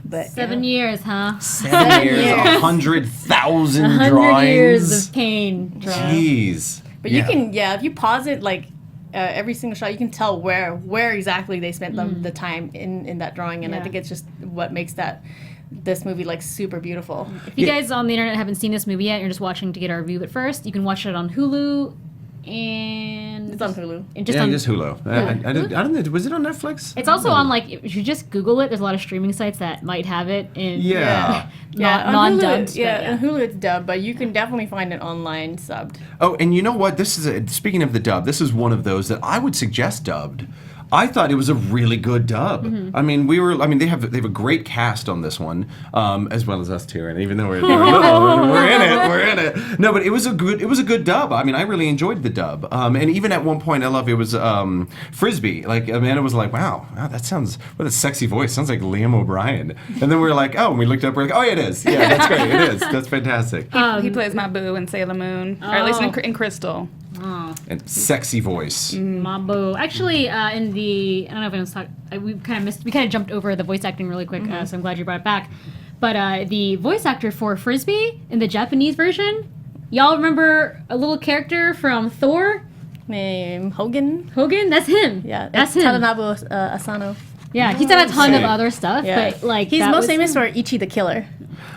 Speaker 6: But
Speaker 3: 7 years, huh?
Speaker 4: 7 years, 100,000 drawings.
Speaker 3: 100 years of pain.
Speaker 4: Jeez.
Speaker 6: But you can, if you pause it, like every single shot, you can tell where exactly they spent the time in that drawing, and I think it's just what makes this movie like super beautiful.
Speaker 3: If you guys on the internet haven't seen this movie yet, you're just watching to get our review at first, you can watch it on Hulu. And
Speaker 6: it's on Hulu.
Speaker 4: Just Hulu. I don't know. Was it on Netflix?
Speaker 3: It's also on like if you just Google it. There's a lot of streaming sites that might have it in non-dubbed.
Speaker 6: On Hulu it's dubbed, but you can definitely find it online subbed.
Speaker 4: Oh, and you know what? This is speaking of the dub. This is one of those that I would suggest dubbed. I thought it was a really good dub. I mean, they have a great cast on this one, as well as us too. And even though we're in it. No, but it was a good dub. I mean, I really enjoyed the dub. And even at one point, I love it was Frisbee. Like Amanda was like, "Wow, that sounds what a sexy voice. Sounds like Liam O'Brien." And then we were like, "Oh," and we looked up. We're like, "Oh, yeah, it is. Yeah, that's great. It is. That's fantastic."
Speaker 5: He plays Mabu in Sailor Moon, or at least in Crystal.
Speaker 3: Oh.
Speaker 4: And sexy voice.
Speaker 3: Mabu. Actually, in the I don't know if anyone's talked. We kind of jumped over the voice acting really quick, so I'm glad you brought it back. But the voice actor for Frisbee in the Japanese version, y'all remember a little character from Thor?
Speaker 6: Named Hogan.
Speaker 3: Hogan? That's him.
Speaker 6: Yeah,
Speaker 3: that's him.
Speaker 6: Tadanobu Asano.
Speaker 3: Yeah, he's done a ton of other stuff, but like
Speaker 6: he's most famous for Ichi the Killer.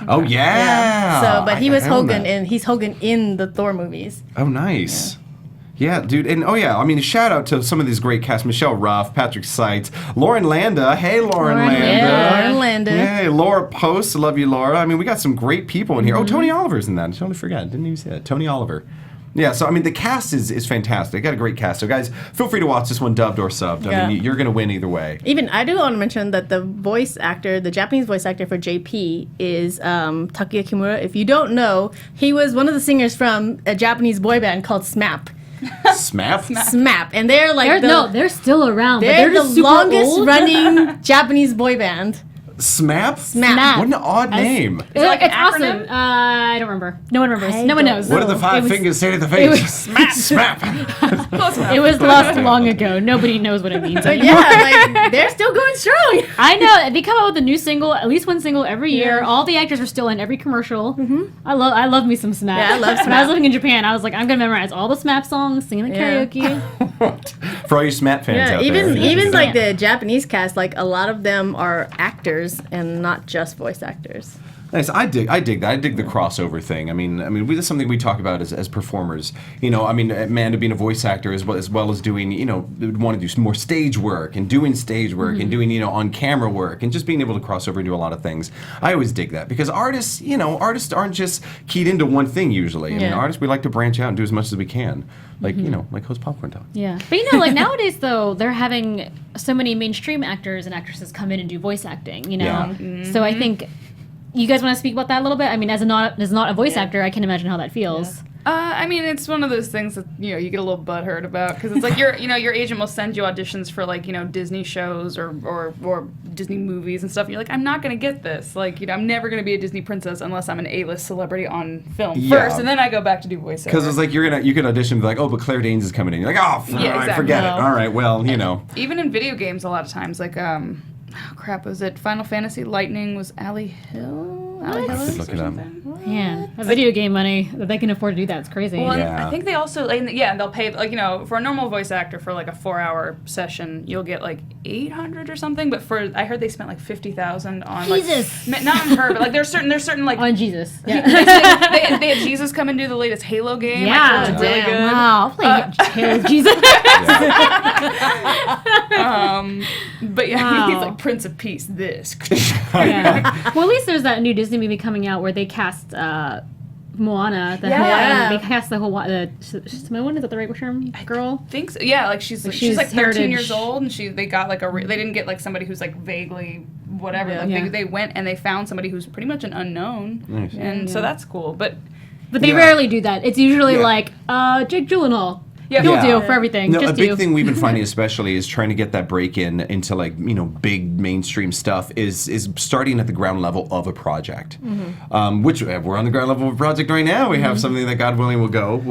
Speaker 4: Oh yeah.
Speaker 6: So, but he was Hogan, and he's Hogan in the Thor movies.
Speaker 4: Oh, nice. Yeah, dude, and I mean, a shout out to some of these great cast: Michelle Ruff, Patrick Seitz, Lauren Landa. Hey, Lauren Landa.
Speaker 6: Yeah, Lauren Landa.
Speaker 4: Hey, Laura Post. Love you, Laura. I mean, we got some great people in here. Oh, Tony Oliver's in that. I totally forgot. Didn't even say that. Tony Oliver. Yeah, so I mean, the cast is fantastic. Got a great cast. So, guys, feel free to watch this one dubbed or subbed. I mean, you're going to win either way.
Speaker 6: Even I do want to mention that the voice actor, the Japanese voice actor for JP, is Takuya Kimura. If you don't know, he was one of the singers from a Japanese boy band called SMAP. SMAP, and they're like
Speaker 3: they're still around.
Speaker 6: They're
Speaker 3: but they're
Speaker 6: the longest running Japanese boy band.
Speaker 4: SMAP?
Speaker 6: SMAP.
Speaker 4: What an odd name.
Speaker 5: Is it like an
Speaker 3: it's
Speaker 5: acronym?
Speaker 3: awesome. I don't remember. No one remembers. No one knows.
Speaker 4: What do the five fingers say to the face? SMAP!
Speaker 3: It was lost long ago. Nobody knows what it means anymore.
Speaker 6: Yeah, like they're still going strong.
Speaker 3: I know. They come out with a new single, at least one single every year. All the actors are still in every commercial. I love me some SMAP.
Speaker 6: Yeah, I love SMAP.
Speaker 3: When I was living in Japan, I was like, I'm gonna memorize all the SMAP songs, sing the karaoke.
Speaker 4: For all you SMAT fans
Speaker 6: Yeah,
Speaker 4: out
Speaker 6: even
Speaker 4: there.
Speaker 6: even like the Japanese cast, like a lot of them are actors and not just voice actors.
Speaker 4: Nice. I dig that. I dig the crossover thing. I mean, that's something we talk about as performers. Amanda being a voice actor as well as doing, want to do some more stage work and doing stage work and doing, on camera work and just being able to cross over and do a lot of things. I always dig that because artists aren't just keyed into one thing usually. I mean, artists, we like to branch out and do as much as we can. Like, like host Popcorn Talk.
Speaker 3: Yeah. But like nowadays though, they're having so many mainstream actors and actresses come in and do voice acting,
Speaker 4: Yeah.
Speaker 3: So I think you guys want to speak about that a little bit? I mean, as not a voice actor, I can imagine how that feels.
Speaker 5: I mean, it's one of those things that you get a little butthurt about because it's like your agent will send you auditions for like Disney shows or Disney movies and stuff. And you're like, I'm not gonna get this. Like I'm never gonna be a Disney princess unless I'm an A-list celebrity on film first, and then I go back to do voiceover.
Speaker 4: Because it's like you can audition and be like, oh, but Claire Danes is coming in. You're like, oh,
Speaker 5: exactly.
Speaker 4: forget it. All right, well,
Speaker 5: Even in video games, a lot of times, like was it Final Fantasy Lightning was Allie Hill?
Speaker 4: Look it up.
Speaker 3: Man, a video game money that they can afford to do that. It's crazy.
Speaker 5: Well,
Speaker 4: Yeah.
Speaker 5: I think they also, they'll pay, for a normal voice actor for like a 4-hour session, you'll get like $800 or something. But I heard they spent like $50,000 on
Speaker 3: Jesus.
Speaker 5: Not on her, but like there's certain like
Speaker 3: on Jesus. Yeah.
Speaker 5: they had Jesus come and do the latest Halo game.
Speaker 3: Yeah.
Speaker 5: I heard it's really good.
Speaker 3: Wow. I'll play Halo Jesus.
Speaker 5: But yeah,
Speaker 3: Wow.
Speaker 5: he's like Prince of Peace. This.
Speaker 3: Yeah. Well, at least there's that new Disney movie coming out where they cast Moana, the Hawaiian. They cast the Hawaiian. Samoan, is that the right term? Girl.
Speaker 5: Think so. Yeah, like she's like 13
Speaker 3: heritage.
Speaker 5: years old, and they got like they didn't get like somebody who's like vaguely whatever.
Speaker 6: Yeah.
Speaker 5: Like they went and they found somebody who's pretty much an unknown,
Speaker 4: Nice.
Speaker 5: and so that's cool. But
Speaker 3: They rarely do that. It's usually like Jake Gyllenhaal.
Speaker 5: Yeah.
Speaker 3: You'll
Speaker 4: Yeah.
Speaker 3: do for everything.
Speaker 4: No,
Speaker 3: Just
Speaker 4: a big
Speaker 3: do.
Speaker 4: thing we've been finding especially is trying to get that break into like big mainstream stuff is starting at the ground level of a project, which we're on the ground level of a project right now. We have something that God willing will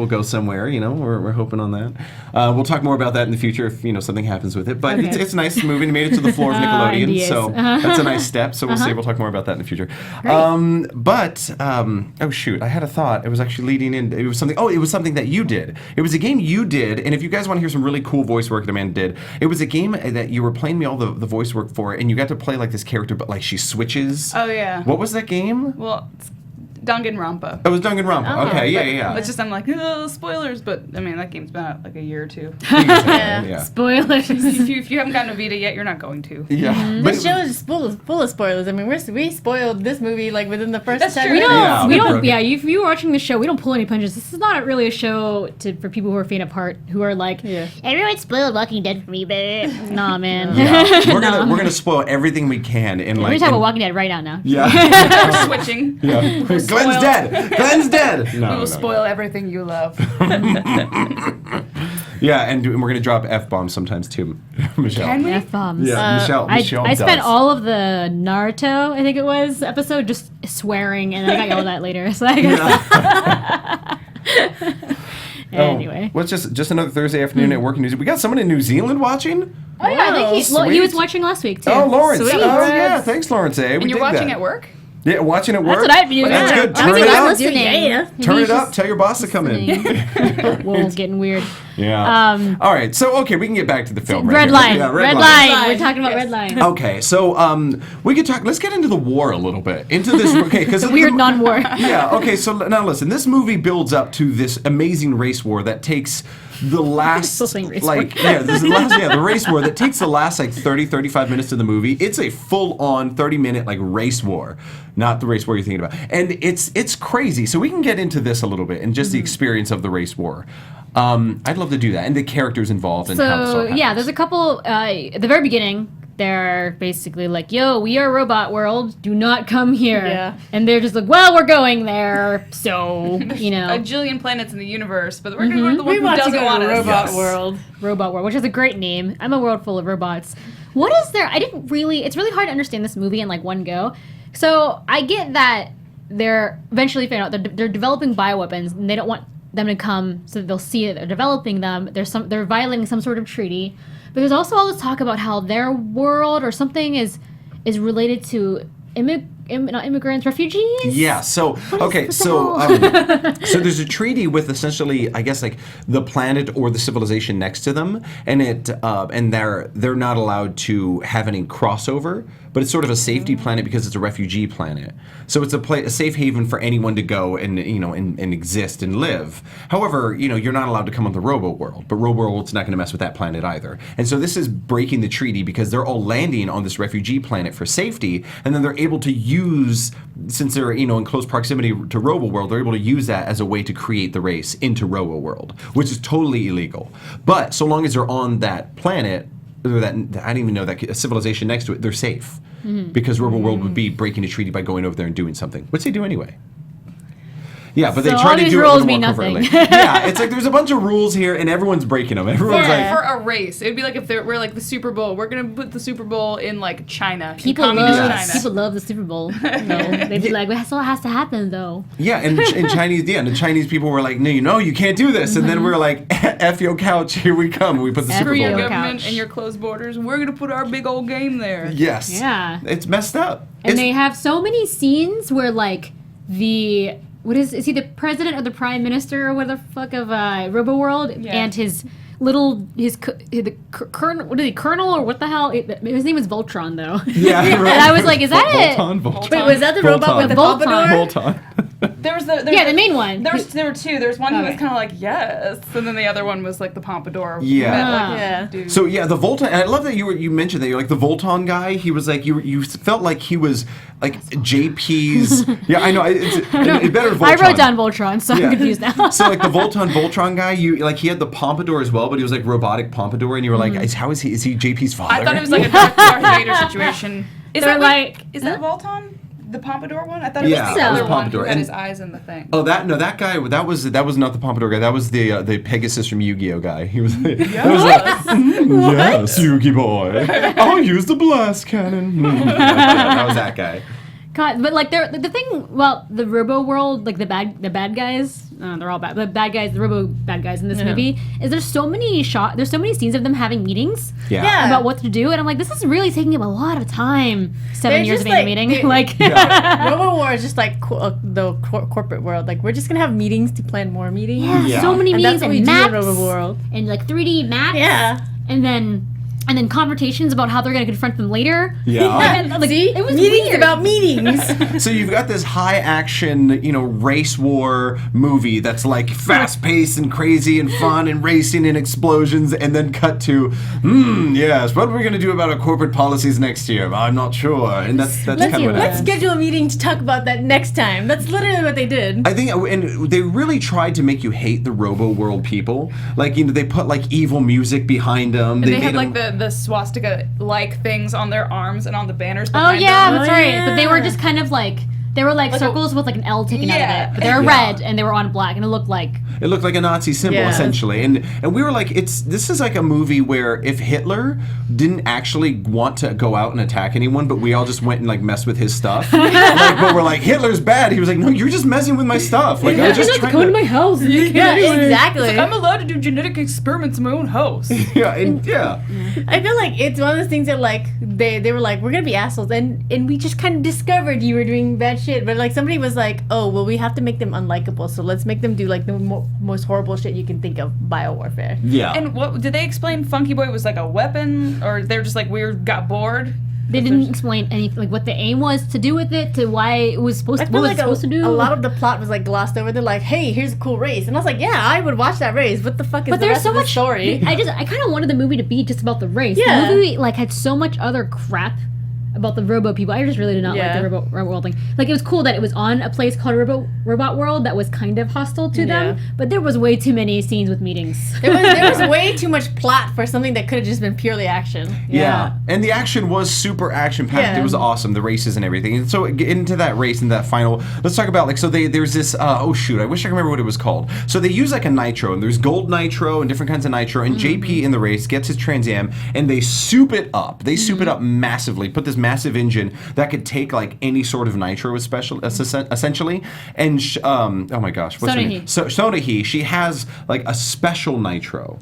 Speaker 4: go somewhere. We're hoping on that. We'll talk more about that in the future if something happens with it. But
Speaker 3: Okay.
Speaker 4: it's nice moving. It made it to the floor of Nickelodeon,
Speaker 3: NDAs.
Speaker 4: so that's a nice step. So we'll see. We'll talk more about that in the future. Oh shoot, I had a thought. It was actually leading in. It was something. Oh, it was something that you did. It was a game you did, and if you guys want to hear some really cool voice work that Amanda did, it was a game that you were playing me all the voice work for, and you got to play like this character, but like she switches.
Speaker 5: Oh yeah.
Speaker 4: What was that game?
Speaker 5: Well, it's Danganronpa.
Speaker 4: It was Danganronpa. Okay, yeah.
Speaker 5: It's just I'm like spoilers, but I mean that game's been out like a year or two.
Speaker 4: Yeah.
Speaker 3: Spoilers.
Speaker 5: if you haven't gotten a Vita yet, you're not going to.
Speaker 4: Yeah.
Speaker 6: This show is full of spoilers. I mean, we spoiled this movie like within the first
Speaker 5: That's
Speaker 6: 10
Speaker 5: true.
Speaker 6: minutes.
Speaker 4: Yeah,
Speaker 3: We
Speaker 4: we
Speaker 3: don't.
Speaker 4: broke it.
Speaker 3: Yeah, if you're watching the show, we don't pull any punches. This is not really a show for people who are faint of heart, who are like, everyone spoiled Walking Dead for me, but nah, man.
Speaker 4: Yeah. We're gonna spoil everything we can in
Speaker 3: We're
Speaker 4: like.
Speaker 3: talking about Walking Dead right now.
Speaker 4: Yeah.
Speaker 5: We're switching.
Speaker 4: Yeah. Glenn's dead. Glenn's dead. No,
Speaker 5: We will spoil everything you love.
Speaker 4: Yeah, and we're gonna drop F-bombs sometimes too, Michelle.
Speaker 5: Can we?
Speaker 3: F-bombs.
Speaker 4: Yeah, Michelle
Speaker 3: I spent
Speaker 4: does.
Speaker 3: all of the Naruto, I think it was, episode just swearing, and I got yelled at later. So I guess. Anyway.
Speaker 4: What's just another Thursday afternoon at work in New Zealand? We got someone in New Zealand watching?
Speaker 3: Oh yeah, I think he
Speaker 4: Sweet.
Speaker 3: was watching last week too.
Speaker 4: Oh, Lawrence.
Speaker 6: Sweet.
Speaker 4: Oh, yeah. Thanks, Lawrence. We
Speaker 5: And you're
Speaker 4: dig
Speaker 5: watching
Speaker 4: that.
Speaker 5: at work?
Speaker 4: Yeah, watching at work.
Speaker 3: That's what I'd be doing.
Speaker 4: That's good.
Speaker 3: I
Speaker 4: Turn
Speaker 3: think
Speaker 4: it
Speaker 3: I'm
Speaker 4: up.
Speaker 3: listening.
Speaker 6: Yeah.
Speaker 4: Turn
Speaker 3: He's
Speaker 4: it up.
Speaker 3: just
Speaker 4: Tell your boss to come in.
Speaker 3: Whoa, getting weird.
Speaker 4: Yeah. All right. So, okay, we can get back to the film. right here.
Speaker 3: Redline.
Speaker 4: Yeah,
Speaker 3: Redline. We're talking about Redline.
Speaker 4: Okay, so we could talk. Let's get into the war a little bit. Into this. Okay, because
Speaker 3: Weird non-war.
Speaker 4: Yeah. Okay. So now listen. This movie builds up to this amazing race war that takes the last
Speaker 3: Still saying race war.
Speaker 4: the race war that takes the last like 35 minutes of the movie. It's a full-on 30-minute like race war, not the race war you're thinking about. And it's crazy. So we can get into this a little bit and just the experience of the race war. I'd love to do that and the characters involved and how this all
Speaker 3: So
Speaker 4: happens.
Speaker 3: yeah, there's a couple at the very beginning. They're basically like, "Yo, we are robot world. Do not come here."
Speaker 6: Yeah.
Speaker 3: And they're just like, "Well, we're going there." So
Speaker 5: A jillion planets in the universe, but we're the one
Speaker 6: We
Speaker 5: who
Speaker 6: want to
Speaker 5: doesn't
Speaker 6: go
Speaker 5: want
Speaker 6: to
Speaker 5: us.
Speaker 6: Robot
Speaker 4: Yes.
Speaker 6: World.
Speaker 3: Robot World, which is a great name. I'm a world full of robots. What is there? It's really hard to understand this movie in like one go. So I get that they're eventually figuring out they're developing bioweapons and they don't want them to come so that they'll see that they're developing them. They're violating some sort of treaty. But there's also all this talk about how their world or something is related to not immigrants, refugees.
Speaker 4: Yeah. So okay. So so there's a treaty with essentially, I guess, like the planet or the civilization next to them, and they're not allowed to have any crossover. But it's sort of a safety planet because it's a refugee planet. So it's a safe haven for anyone to go and and exist and live. However, you're not allowed to come on the Robo World, but Robo World's not going to mess with that planet either. And so this is breaking the treaty because they're all landing on this refugee planet for safety, and then they're able to use, since they're in close proximity to Robo World, they're able to use that as a way to create the race into Robo World, which is totally illegal. But so long as they're on that planet, or that I didn't even know that civilization next to it, they're safe. Because Robo World would be breaking a treaty by going over there and doing something, which they do anyway. Yeah, but
Speaker 3: So
Speaker 4: they try
Speaker 3: all
Speaker 4: to
Speaker 3: these
Speaker 4: do it a
Speaker 3: rules
Speaker 4: little
Speaker 3: mean
Speaker 4: more
Speaker 3: nothing.
Speaker 4: covertly. Yeah, it's like there's a bunch of rules here, and everyone's breaking them. Everyone's
Speaker 5: For a race, it'd be like if we're like the Super Bowl. We're gonna put the Super Bowl in like China.
Speaker 3: People
Speaker 5: communist
Speaker 3: love
Speaker 5: China.
Speaker 3: people love the Super Bowl. They'd be like, "That's what has to happen, though."
Speaker 4: yeah, and in Chinese, and the Chinese people were like, no, you can't do this, and then we're like, F your couch, here we come. We put the Super
Speaker 5: Screw your
Speaker 4: Bowl.
Speaker 3: Your
Speaker 5: government
Speaker 3: couch.
Speaker 5: and your closed borders. We're gonna put our big old game there.
Speaker 4: Yes.
Speaker 3: Yeah.
Speaker 4: It's messed up.
Speaker 3: And they have so many scenes where like is he the president or the prime minister or what the fuck of Robo World
Speaker 5: Yeah.
Speaker 3: and his colonel or what the hell? His name was Voltron though.
Speaker 4: Yeah, right.
Speaker 3: And I was like, is that it?
Speaker 4: Voltron.
Speaker 6: Wait, was that the robot with the
Speaker 3: Voltron.
Speaker 6: pompadour?
Speaker 4: Voltron.
Speaker 5: There was the
Speaker 3: Yeah, the main one.
Speaker 5: There were two. There was one who was
Speaker 3: Okay.
Speaker 5: kind of like yes, and then the other one was like the pompadour.
Speaker 4: Yeah.
Speaker 5: Like,
Speaker 6: Yeah.
Speaker 5: dude.
Speaker 4: So yeah, the Voltron. And I love that you mentioned that you're like the Voltron guy. He was like you felt like he was like JP's. Yeah, I know. It's better Voltron.
Speaker 3: I wrote down Voltron, so
Speaker 4: Yeah.
Speaker 3: I'm confused now.
Speaker 4: So like the Voltron guy, he had the pompadour as well, but he was like robotic pompadour, and you were like, how is he? Is he JP's father?
Speaker 5: I thought it was like a Darth Vader situation. Is
Speaker 3: They're
Speaker 5: that
Speaker 3: like-
Speaker 5: is that Voltron? The pompadour one? I thought it
Speaker 4: Yeah,
Speaker 5: was the
Speaker 3: that
Speaker 5: other
Speaker 3: was
Speaker 5: one
Speaker 4: pompadour.
Speaker 5: who had
Speaker 4: And-
Speaker 5: his eyes in the thing.
Speaker 4: Oh, that guy. That was not the pompadour guy. That was the Pegasus from Yu-Gi-Oh guy. He was. That was like, yes, Yu-Gi boy. I'll use the blast cannon. That was that guy.
Speaker 3: God, but like the thing, well, the Robo World, like the bad guys, they're all bad. The bad guys, the Robo bad guys in this movie, is there's so many scenes of them having meetings
Speaker 4: Yeah.
Speaker 3: about what to do, and I'm like, this is really taking up a lot of time. 7
Speaker 6: They're
Speaker 3: years of
Speaker 6: just, like,
Speaker 3: animating,
Speaker 6: they-
Speaker 3: like.
Speaker 6: Robo War is just like the corporate world. Like we're just gonna have meetings to plan more meetings.
Speaker 4: Yeah.
Speaker 3: So many
Speaker 6: And
Speaker 3: meetings
Speaker 6: that's what we
Speaker 3: and
Speaker 6: do in
Speaker 3: maps
Speaker 6: Robo World.
Speaker 3: and like 3D maps.
Speaker 6: Yeah.
Speaker 3: And then confrontations about how they're gonna confront them later.
Speaker 4: Yeah.
Speaker 3: And, like,
Speaker 6: See,
Speaker 3: it was
Speaker 6: meetings
Speaker 3: weird.
Speaker 6: about meetings.
Speaker 4: So you've got this high action, race war movie that's like fast paced and crazy and fun and racing and explosions, and then cut to, yes, what are we gonna do about our corporate policies next year? I'm not sure. And that's kind of what
Speaker 6: Let's
Speaker 4: happens.
Speaker 6: schedule a meeting to talk about that next time. That's literally what they did.
Speaker 4: I think, and they really tried to make you hate the Robo World people. Like, they put like evil music behind them.
Speaker 5: And they
Speaker 4: made
Speaker 5: had like
Speaker 4: them-
Speaker 5: the swastika-like things on their arms and on the banners
Speaker 3: Oh
Speaker 5: behind
Speaker 3: yeah,
Speaker 5: them.
Speaker 3: that's
Speaker 6: Oh,
Speaker 3: right.
Speaker 6: yeah.
Speaker 3: But they were just kind of like they were like
Speaker 5: Like
Speaker 3: circles with like an L taken out
Speaker 5: Yeah.
Speaker 3: of it. But they were
Speaker 4: Yeah.
Speaker 3: red and they were on black, and it looked like
Speaker 4: It looked like a Nazi symbol,
Speaker 6: Yeah.
Speaker 4: essentially. And we were like, this is like a movie where if Hitler didn't actually want to go out and attack anyone, but we all just went and like messed with his stuff. But we're like, Hitler's bad. He was like, no, you're just messing with my stuff. Like, I was just trying to...
Speaker 3: house.
Speaker 6: Yeah, exactly.
Speaker 5: It's like, I'm allowed to do genetic experiments in my own house.
Speaker 4: Yeah, and yeah.
Speaker 6: I feel like it's one of those things that like they were like, we're gonna be assholes, and we just kind of discovered you were doing bad shit. But like somebody was like, oh well, we have to make them unlikable, so let's make them do like the most horrible shit you can think of, biowarfare.
Speaker 4: Yeah.
Speaker 5: And what did they explain? Funky Boy was like a weapon, or they're just like got bored.
Speaker 3: They didn't explain anything, like what the aim was to do with it, to why it was supposed
Speaker 6: I
Speaker 3: to,
Speaker 6: feel
Speaker 3: what
Speaker 6: like
Speaker 3: it supposed to do.
Speaker 6: a lot of the plot was like glossed over. They're like, hey, here's a cool race, and I was like, yeah, I would watch that race. What the fuck is
Speaker 3: but
Speaker 6: the
Speaker 3: there's
Speaker 6: rest
Speaker 3: so
Speaker 6: of the
Speaker 3: much
Speaker 6: story?
Speaker 3: I kind of wanted the movie to be just about the race.
Speaker 6: Yeah.
Speaker 3: The movie like had so much other crap about the Robo people. I just really did not like
Speaker 6: Yeah.
Speaker 3: the Robo World thing. Like, it was cool that it was on a place called Robot World that was kind of hostile to them,
Speaker 6: Yeah.
Speaker 3: but there was way too many scenes with meetings.
Speaker 6: There was way too much plot for something that could have just been purely action.
Speaker 4: Yeah, and the action was super action packed.
Speaker 6: Yeah.
Speaker 4: It was awesome, the races and everything. And so get into that race and that final. Let's talk about there's this. Oh shoot, I wish I could remember what it was called. So they use like a nitro, and there's gold nitro and different kinds of nitro. And JP in the race gets his Trans Am, and they soup it up. They soup it up massively. Put this massive engine that could take like any sort of nitro, essentially. And oh my gosh, what's her
Speaker 3: Sonahi.
Speaker 4: name? So Sonahi, she has like a special nitro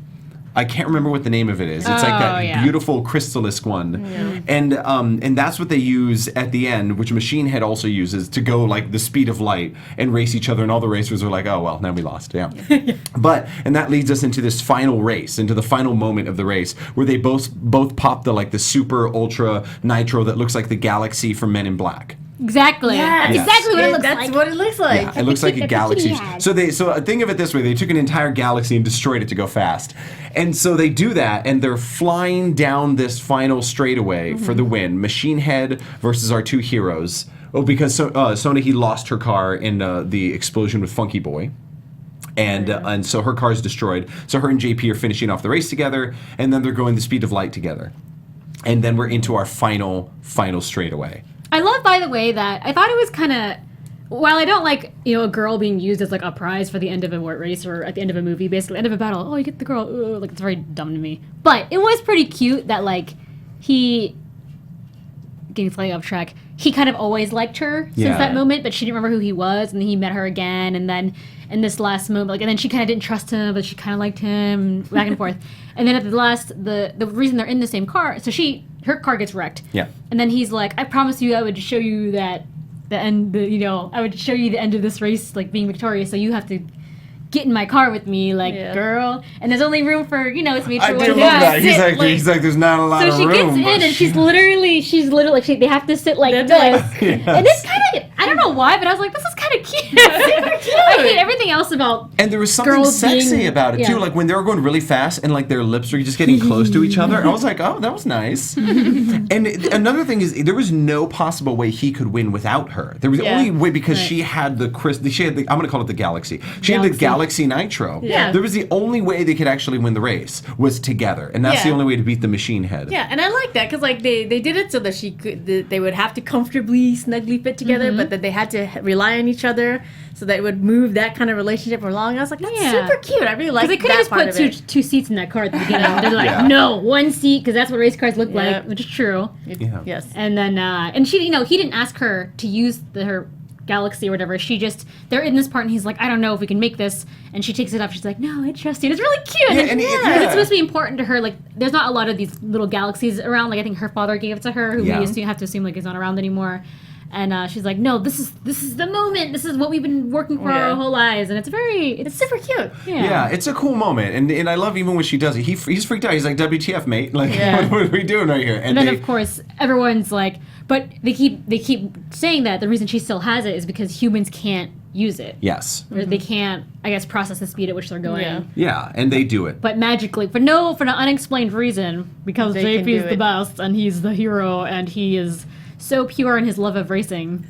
Speaker 4: I can't remember what the name of it is. It's like that beautiful crystallisque one. Yeah. And that's what they use at the end, which Machine Head also uses to go like the speed of light and race each other. And all the racers are like, oh, well, now we lost. Yeah. And that leads us into this final race, into the final moment of the race where they both pop the super ultra nitro that looks like the galaxy from Men in Black.
Speaker 3: Exactly.
Speaker 6: Yes.
Speaker 3: Exactly what it looks
Speaker 6: That's
Speaker 3: like.
Speaker 6: what it looks like.
Speaker 4: Yeah, it looks like a galaxy. So think of it this way: they took an entire galaxy and destroyed it to go fast. And so they do that, and they're flying down this final straightaway for the win. Machine Head versus our two heroes. Oh, because Sona, he lost her car in the explosion with Funky Boy. And so her car is destroyed. So her and JP are finishing off the race together, and then they're going the speed of light together. And then we're into our final straightaway.
Speaker 3: I love, by the way, that I thought it was kind of, while I don't like, a girl being used as like a prize for the end of a race or at the end of a movie, basically end of a battle. Oh, you get the girl. Ooh, like it's very dumb to me. But it was pretty cute that like he, getting slightly off track, he kind of always liked her since that moment, but she didn't remember who he was, and then he met her again, and then in this last moment, and then she kind of didn't trust him, but she kind of liked him, back and forth. And then at the last, the reason they're in the same car, so her car gets wrecked. Yeah. And then he's like, I promise you I would show you that I would show you the end of this race, like being victorious, so you have to get in my car with me, like, girl. And there's only room for, it's mutual.
Speaker 4: I do love that. He's like, there's not a lot of room.
Speaker 3: So she gets in, and she's literally, they have to sit like this. Yes. And it's kind of, I don't know why, but I was like, this is kind of cute. Super cute. I hate everything else about
Speaker 4: And there was something sexy about it, too. Like, when they were going really fast, and, like, their lips were just getting close to each other, I was like, oh, that was nice. And another thing is, there was no possible way he could win without her. There was the only way, because she had I'm going to call it the galaxy. She had the Galaxy Nitro. Yeah. There was the only way they could actually win the race was together, and that's the only way to beat the Machine Head.
Speaker 6: Yeah, and I like that because like they did it so that they would have to comfortably, snugly fit together, but that they had to rely on each other so that it would move that kind of relationship along. I was like, that's super cute. I really like that part of it.
Speaker 3: Because they could have just put two seats in that car at the beginning. They're like, no, one seat, because that's what race cars look like, which is true.
Speaker 6: Yes.
Speaker 3: And then, and she, he didn't ask her to use her Galaxy or whatever. They're in this part, and he's like, I don't know if we can make this, and she takes it off. She's like, no, I trust you. And it's really cute. It's supposed to be important to her. Like, there's not a lot of these little galaxies around. Like, I think her father gave it to her, who we have to assume like is not around anymore. And she's like, no, this is the moment. This is what we've been working for our whole lives. And it's super cute.
Speaker 4: Yeah, it's a cool moment. And I love even when she does it. He's freaked out. He's like, WTF, mate? Like, what are we doing right here?
Speaker 3: And then, of course, everyone's like, but they keep saying that the reason she still has it is because humans can't use it.
Speaker 4: Yes.
Speaker 3: Or they can't, I guess, process the speed at which they're going.
Speaker 4: Yeah, and they do it.
Speaker 3: But magically, for an unexplained reason, because JP is the best, and he's the hero, and he is so pure in his love of racing.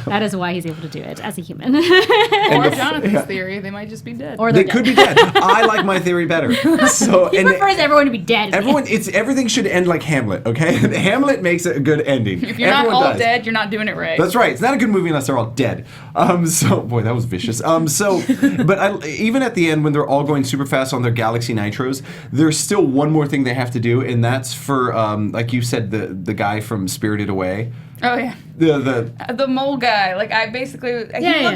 Speaker 3: That is why he's able to do it as a human.
Speaker 5: Or Jonathan's theory, they might just be dead.
Speaker 3: Or
Speaker 4: they could be dead. I like my theory better. So
Speaker 3: he prefers everyone to be dead.
Speaker 4: Everything should end like Hamlet, okay? Hamlet makes it a good ending.
Speaker 5: If you're not all dead, you're not doing it right.
Speaker 4: That's right. It's not a good movie unless they're all dead. So boy, that was vicious. But even at the end, when they're all going super fast on their Galaxy Nitros, there's still one more thing they have to do, and that's for like you said, the guy from Spirited Away.
Speaker 5: Oh yeah. The mole guy. Like I basically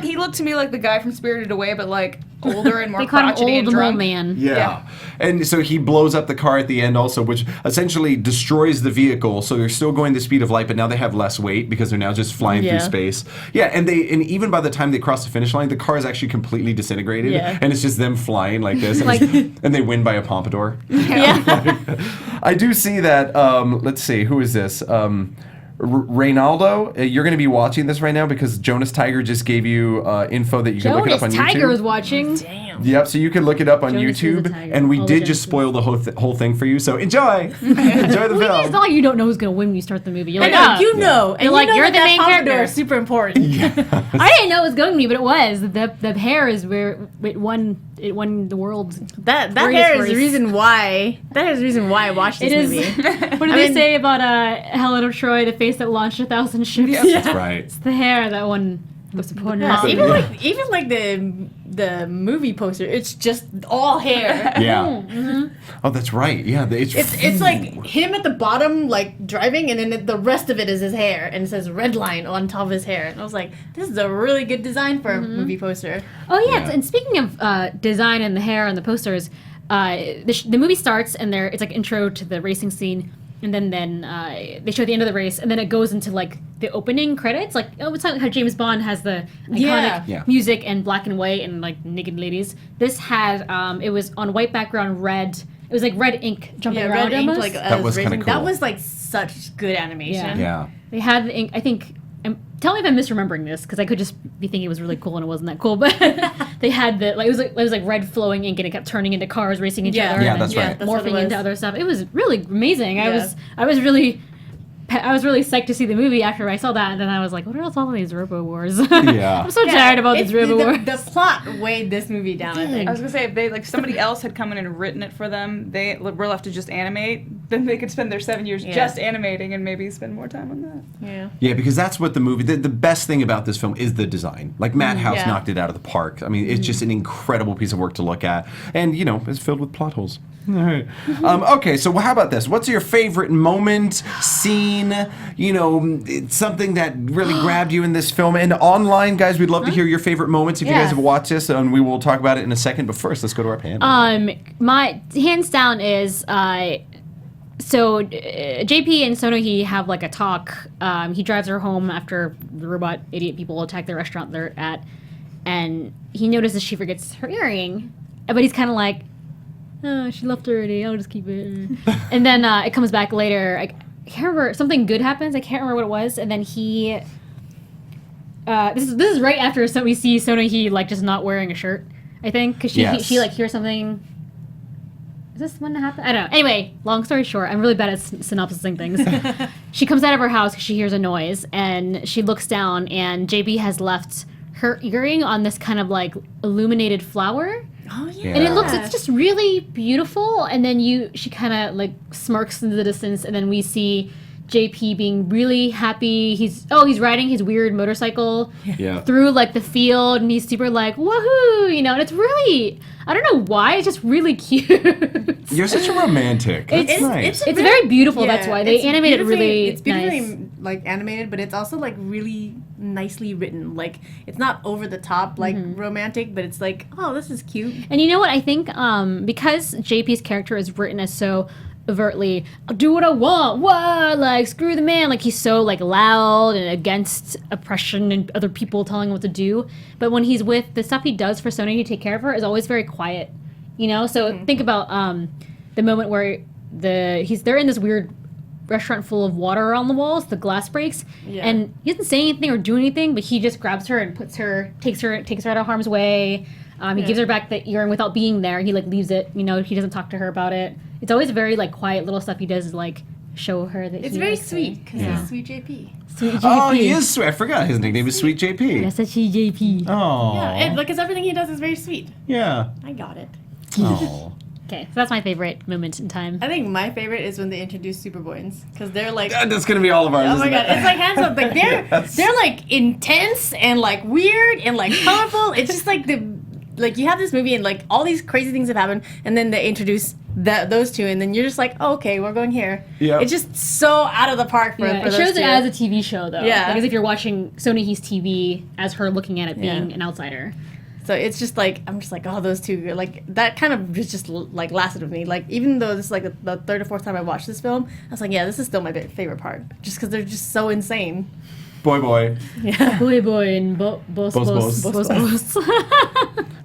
Speaker 5: he looked to me like the guy from Spirited Away, but like older and more crotchety and drunk.
Speaker 3: Mole man.
Speaker 4: Yeah. And so he blows up the car at the end also, which essentially destroys the vehicle. So they're still going the speed of light, but now they have less weight because they're now just flying through space. Yeah, and even by the time they cross the finish line, the car is actually completely disintegrated. Yeah. And it's just them flying like this. And they win by a pompadour. Yeah. I do see that, let's see, who is this? Reynaldo, you're going to be watching this right now because Jonas Tiger just gave you info that you can look it up on YouTube.
Speaker 3: Jonas Tiger is watching.
Speaker 6: Damn.
Speaker 4: Yep, so you can look it up on YouTube, and we did just spoil the whole thing for you. So enjoy, enjoy the film.
Speaker 3: It's not like you don't know who's going to win when you start the movie. You're like,
Speaker 6: you know, and
Speaker 3: you're the main character.
Speaker 6: Is super important.
Speaker 4: Yes.
Speaker 3: I didn't know it was going to be, but it was. The hair is where it won the world.
Speaker 6: That hair is the reason why. That is the reason why I watched this movie.
Speaker 3: What do they say about Helen of Troy, the face that launched 1,000 ships?
Speaker 4: Yeah. That's right.
Speaker 3: It's the hair that won the support.
Speaker 6: Even like the movie poster, it's just all hair.
Speaker 4: Yeah. Mm-hmm. Oh, that's right. Yeah.
Speaker 6: It's like him at the bottom, like driving, and then the rest of it is his hair, and it says Redline on top of his hair. And I was like, this is a really good design for a movie poster.
Speaker 3: Oh yeah. And speaking of design and the hair and the posters. the movie starts and it's like intro to the racing scene, and then they show the end of the race, and then it goes into like the opening credits. Like it's like how James Bond has the iconic music and black and white and like naked ladies. This had it was on white background, red. It was like red ink jumping around
Speaker 6: red ink,
Speaker 3: almost.
Speaker 6: like,
Speaker 4: that was kind of cool.
Speaker 6: That was like such good animation.
Speaker 4: Yeah.
Speaker 3: They had the ink. I think. Tell me if I'm misremembering this, because I could just be thinking it was really cool and it wasn't that cool. But they had it was like red flowing ink, and it kept turning into cars racing each other.
Speaker 4: Yeah,
Speaker 3: and
Speaker 4: that's right.
Speaker 3: Morphing into other stuff. It was really amazing. I was really psyched to see the movie after I saw that, and then I was like, what are all these Robo Wars?
Speaker 4: Yeah.
Speaker 3: I'm so tired about these Robo Wars.
Speaker 6: The plot weighed this movie down, I think.
Speaker 5: I was gonna say, if they like somebody else had come in and written it for them, they were left to just animate, then they could spend their 7 years just animating and maybe spend more time on that.
Speaker 6: Yeah.
Speaker 4: Yeah, because that's what the movie. The best thing about this film is the design. Like Madhouse knocked it out of the park. I mean, it's just an incredible piece of work to look at, and it's filled with plot holes. All right. Okay, so how about this? What's your favorite moment, scene? Something that really grabbed you in this film. And online, guys, we'd love to hear your favorite moments if you guys have watched this, and we will talk about it in a second. But first, let's go to our panel.
Speaker 3: My hands down is so JP and Sonohi have like a talk. He drives her home after the robot idiot people attack the restaurant they're at, and he notices she forgets her earring, but he's kind of like, oh, she left already, I'll just keep it. And then it comes back later. I can't remember, something good happens, I can't remember what it was, and then he this is right after we see Sonohi like just not wearing a shirt, I think, because she like hears something. Is this when it happened? I don't know. Anyway, long story short, I'm really bad at synopsising things. She comes out of her house because she hears a noise, and she looks down, and JB has left her earring on this kind of like illuminated flower.
Speaker 6: Oh yeah.
Speaker 3: And it's just really beautiful. And then she kind of like smirks into the distance, and then we see JP being really happy. He's riding his weird motorcycle through like the field, and he's super like woohoo, and it's really, I don't know why, it's just really cute.
Speaker 4: You're such a romantic. It's nice.
Speaker 3: It's very beautiful. That's why they animated it really.
Speaker 6: It's beautifully like animated, but it's also like really nicely written. Like it's not over the top like romantic, but it's like, oh, this is cute.
Speaker 3: And you know what I think? Because JP's character is written as so overtly, I'll do what I want, what, like screw the man, like he's so like loud and against oppression and other people telling him what to do. But when he's with the stuff he does for Sony to take care of her is always very quiet, So think about the moment where they're in this weird restaurant full of water around the walls, the glass breaks, and he doesn't say anything or do anything, but he just grabs her and takes her out of harm's way. He gives her back the earring without being there. He like leaves it. He doesn't talk to her about it. It's always very like quiet little stuff he does is like show her that
Speaker 6: it's very sweet because he's Sweet JP.
Speaker 3: Sweet JP.
Speaker 4: Oh, he is sweet. I forgot his nickname is Sweet JP.
Speaker 3: Yes, that's JP.
Speaker 4: Oh.
Speaker 6: Yeah, because everything he does is very sweet.
Speaker 4: Yeah.
Speaker 6: I got it.
Speaker 4: Oh.
Speaker 3: Okay, so that's my favorite moment in time.
Speaker 6: I think my favorite is when they introduce Superboys because they're like.
Speaker 4: That's gonna be all of ours.
Speaker 6: Oh my god, it's like hands up. Like they're like intense and like weird and like colorful. It's just like you have this movie and like all these crazy things have happened, and then they introduce those two, and then you're just like, oh, okay, we're going here. Yeah. It's just so out of the park for
Speaker 3: it
Speaker 6: those
Speaker 3: shows
Speaker 6: two.
Speaker 3: it as a TV show though.
Speaker 6: Yeah.
Speaker 3: Because if you're watching Sonohi's TV as her looking at it being an outsider.
Speaker 6: So it's just like, I'm just like, oh, those two, like, that kind of just like lasted with me. Like, even though this is like the third or fourth time I watched this film, I was like, yeah, this is still my favorite part. Just because they're just so insane.
Speaker 4: Boy.
Speaker 3: Yeah. Boy and boss.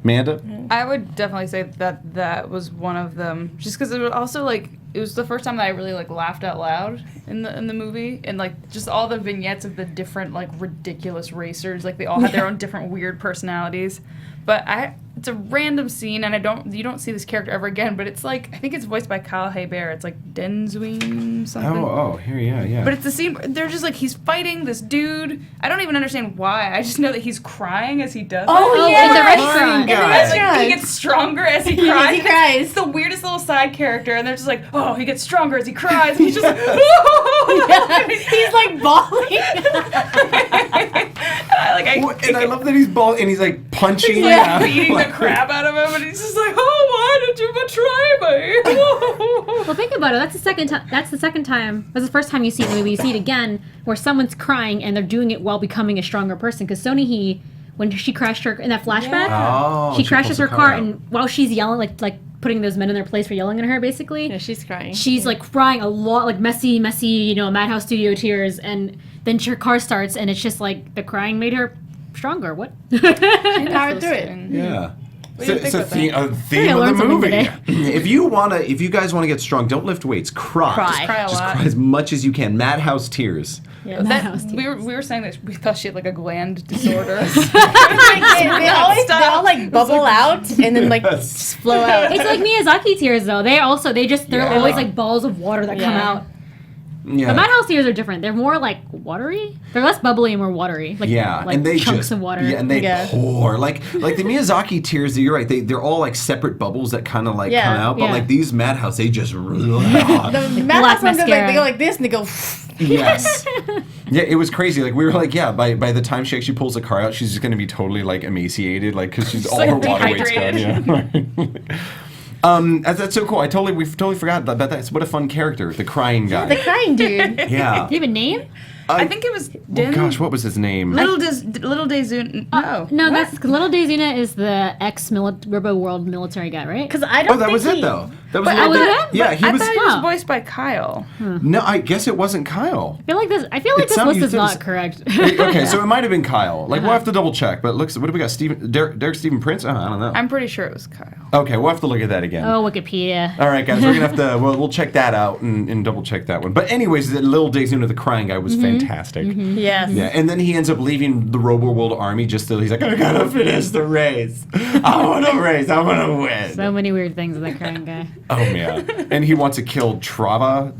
Speaker 4: Amanda?
Speaker 5: I would definitely say that was one of them. Just because it was also like, it was the first time that I really like laughed out loud in the movie, and like just all the vignettes of the different like ridiculous racers, like they all had their own different weird personalities. But it's a random scene, and you don't see this character ever again. But it's like, I think it's voiced by Kyle Hebert. It's like Denzwing something.
Speaker 4: Oh, here, yeah.
Speaker 5: But it's the scene. They're just like, he's fighting this dude. I don't even understand why. I just know that he's crying as he does it.
Speaker 3: Oh yeah, in the restaurant.
Speaker 5: Like, he gets stronger as he cries.
Speaker 6: He cries.
Speaker 5: It's the weirdest little side character, and they're just like, oh, he gets stronger as he cries, and he's just like,
Speaker 6: he's like bawling.
Speaker 5: And
Speaker 4: I love that he's bald and he's like punching.
Speaker 5: Beating the crap out of him, and he's just like, oh, why did you betray me?
Speaker 3: Well, think about it. That's the second time. That's the first time you see the movie. You see it again where someone's crying and they're doing it while becoming a stronger person. Because when she crashed her in that flashback, she crashes her car, and while she's yelling, like putting those men in their place for yelling at her, basically.
Speaker 6: Yeah, she's crying.
Speaker 3: She's like crying a lot, like messy, Madhouse studio tears, and then her car starts, and it's just like the crying made her stronger. What?
Speaker 6: She powered through it.
Speaker 4: Yeah.
Speaker 5: What do you
Speaker 4: It's
Speaker 5: think
Speaker 4: a
Speaker 5: about
Speaker 4: theme of
Speaker 3: I
Speaker 4: the
Speaker 3: learned something
Speaker 4: movie.
Speaker 3: today.
Speaker 4: If you guys want to get strong, don't lift weights. Cry.
Speaker 6: Cry.
Speaker 5: Cry a
Speaker 4: Just
Speaker 5: lot.
Speaker 4: cry as much as you can. Madhouse tears.
Speaker 6: Yeah.
Speaker 3: Madhouse
Speaker 5: We were saying that we thought she had like a gland disorder.
Speaker 6: they all like bubble out and then like
Speaker 4: Yes.
Speaker 6: just flow out.
Speaker 3: It's like Miyazaki tears, though. They're
Speaker 4: Yeah.
Speaker 3: always like balls of water that come
Speaker 6: Yeah.
Speaker 3: out.
Speaker 4: Yeah.
Speaker 3: The Madhouse tears are different. They're more like watery. They're less bubbly and more watery. Like,
Speaker 4: Yeah,
Speaker 3: like
Speaker 4: and they
Speaker 3: chunks
Speaker 4: just,
Speaker 3: of water.
Speaker 4: Yeah, and they
Speaker 6: Yeah.
Speaker 4: pour like the Miyazaki tears. You're right. They're all like separate bubbles that kind of like
Speaker 6: Yeah.
Speaker 4: come out. But
Speaker 3: Yeah.
Speaker 4: like these Madhouse, they just
Speaker 6: The Madhouse ones are like
Speaker 3: mascara.
Speaker 6: they go like this and they go.
Speaker 4: yes. Yeah, it was crazy. Like we were like, yeah. By the time she actually pulls the car out, she's just gonna be totally like emaciated, like because she's all
Speaker 5: like
Speaker 4: her water weight's gone.
Speaker 5: dehydrated.
Speaker 4: Yeah. That's so cool. We totally forgot about that. What a fun character, the crying guy.
Speaker 6: The crying dude.
Speaker 4: Yeah.
Speaker 3: Do you have a name?
Speaker 5: I think it was
Speaker 4: Oh gosh, what was his name?
Speaker 5: Little Dezun. No.
Speaker 3: No, that's Little Daisina is the ex-Robo World military guy, right?
Speaker 6: Because I don't
Speaker 4: Oh, that
Speaker 6: think
Speaker 4: was
Speaker 6: he,
Speaker 4: it though. That was
Speaker 5: But
Speaker 4: a little
Speaker 3: was
Speaker 4: bit-
Speaker 3: it?
Speaker 4: Yeah, he
Speaker 5: I
Speaker 4: was.
Speaker 5: thought he was
Speaker 3: Oh.
Speaker 5: voiced by Kyle.
Speaker 4: No, I guess it wasn't Kyle.
Speaker 3: I feel like this
Speaker 4: It
Speaker 3: this
Speaker 4: sound-
Speaker 3: list
Speaker 4: you
Speaker 3: is
Speaker 4: said
Speaker 3: not
Speaker 4: it's-
Speaker 3: correct.
Speaker 4: Okay, so it might have been Kyle. Like we'll have to double check. But looks, what do we got? Derek Stephen Prince? Oh, I don't know.
Speaker 5: I'm pretty sure it was Kyle.
Speaker 4: Okay, we'll have to look at that again.
Speaker 3: Oh, Wikipedia.
Speaker 4: All right, guys, we're gonna have to. We'll check that out and double check that one. But anyways, the Little Daisy the crying guy was fantastic.
Speaker 6: Yes.
Speaker 4: Yeah, and then he ends up leaving the Robo World Army just so he's like, I gotta finish the race. I wanna race. I wanna win.
Speaker 3: So many weird things with that crying guy.
Speaker 4: Oh man, and he wants to kill Trava.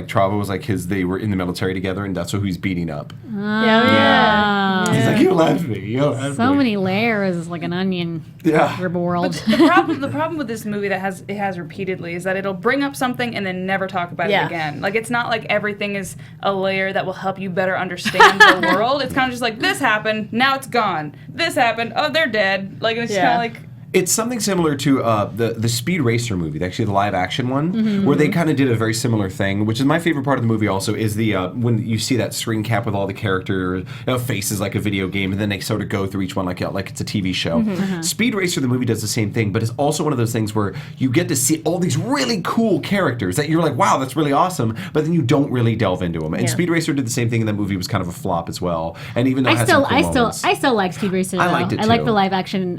Speaker 4: Trava was like his. They were in the military together, and that's who he's beating up.
Speaker 6: Yeah.
Speaker 4: He's like, you left me. You left
Speaker 3: So
Speaker 4: me.
Speaker 3: many layers, like an onion.
Speaker 4: Yeah.
Speaker 3: Robo World.
Speaker 5: The problem with this movie that has repeatedly is that it'll bring up something and then never talk about
Speaker 6: Yeah.
Speaker 5: it again. Like it's not like everything is a layer that will help you better understand the world. It's kind of just like this happened, now it's gone. This happened, oh they're dead. Like it's
Speaker 6: Yeah.
Speaker 5: kind of like.
Speaker 4: It's something similar to the Speed Racer movie, actually the live action one, where they kind of did a very similar thing. Which is my favorite part of the movie. Also, is the when you see that screen cap with all the character faces like a video game, and then they sort of go through each one like it's a TV show. Speed Racer the movie does the same thing, but it's also one of those things where you get to see all these really cool characters that you're like, wow, that's really awesome, but then you don't really delve into them. And
Speaker 6: Yeah.
Speaker 4: Speed Racer did the same thing, and that movie was kind of a flop as well. And even though it had some cool moments.
Speaker 3: I still like Speed Racer. Though.
Speaker 4: I liked it
Speaker 3: I like
Speaker 4: too.
Speaker 3: the live action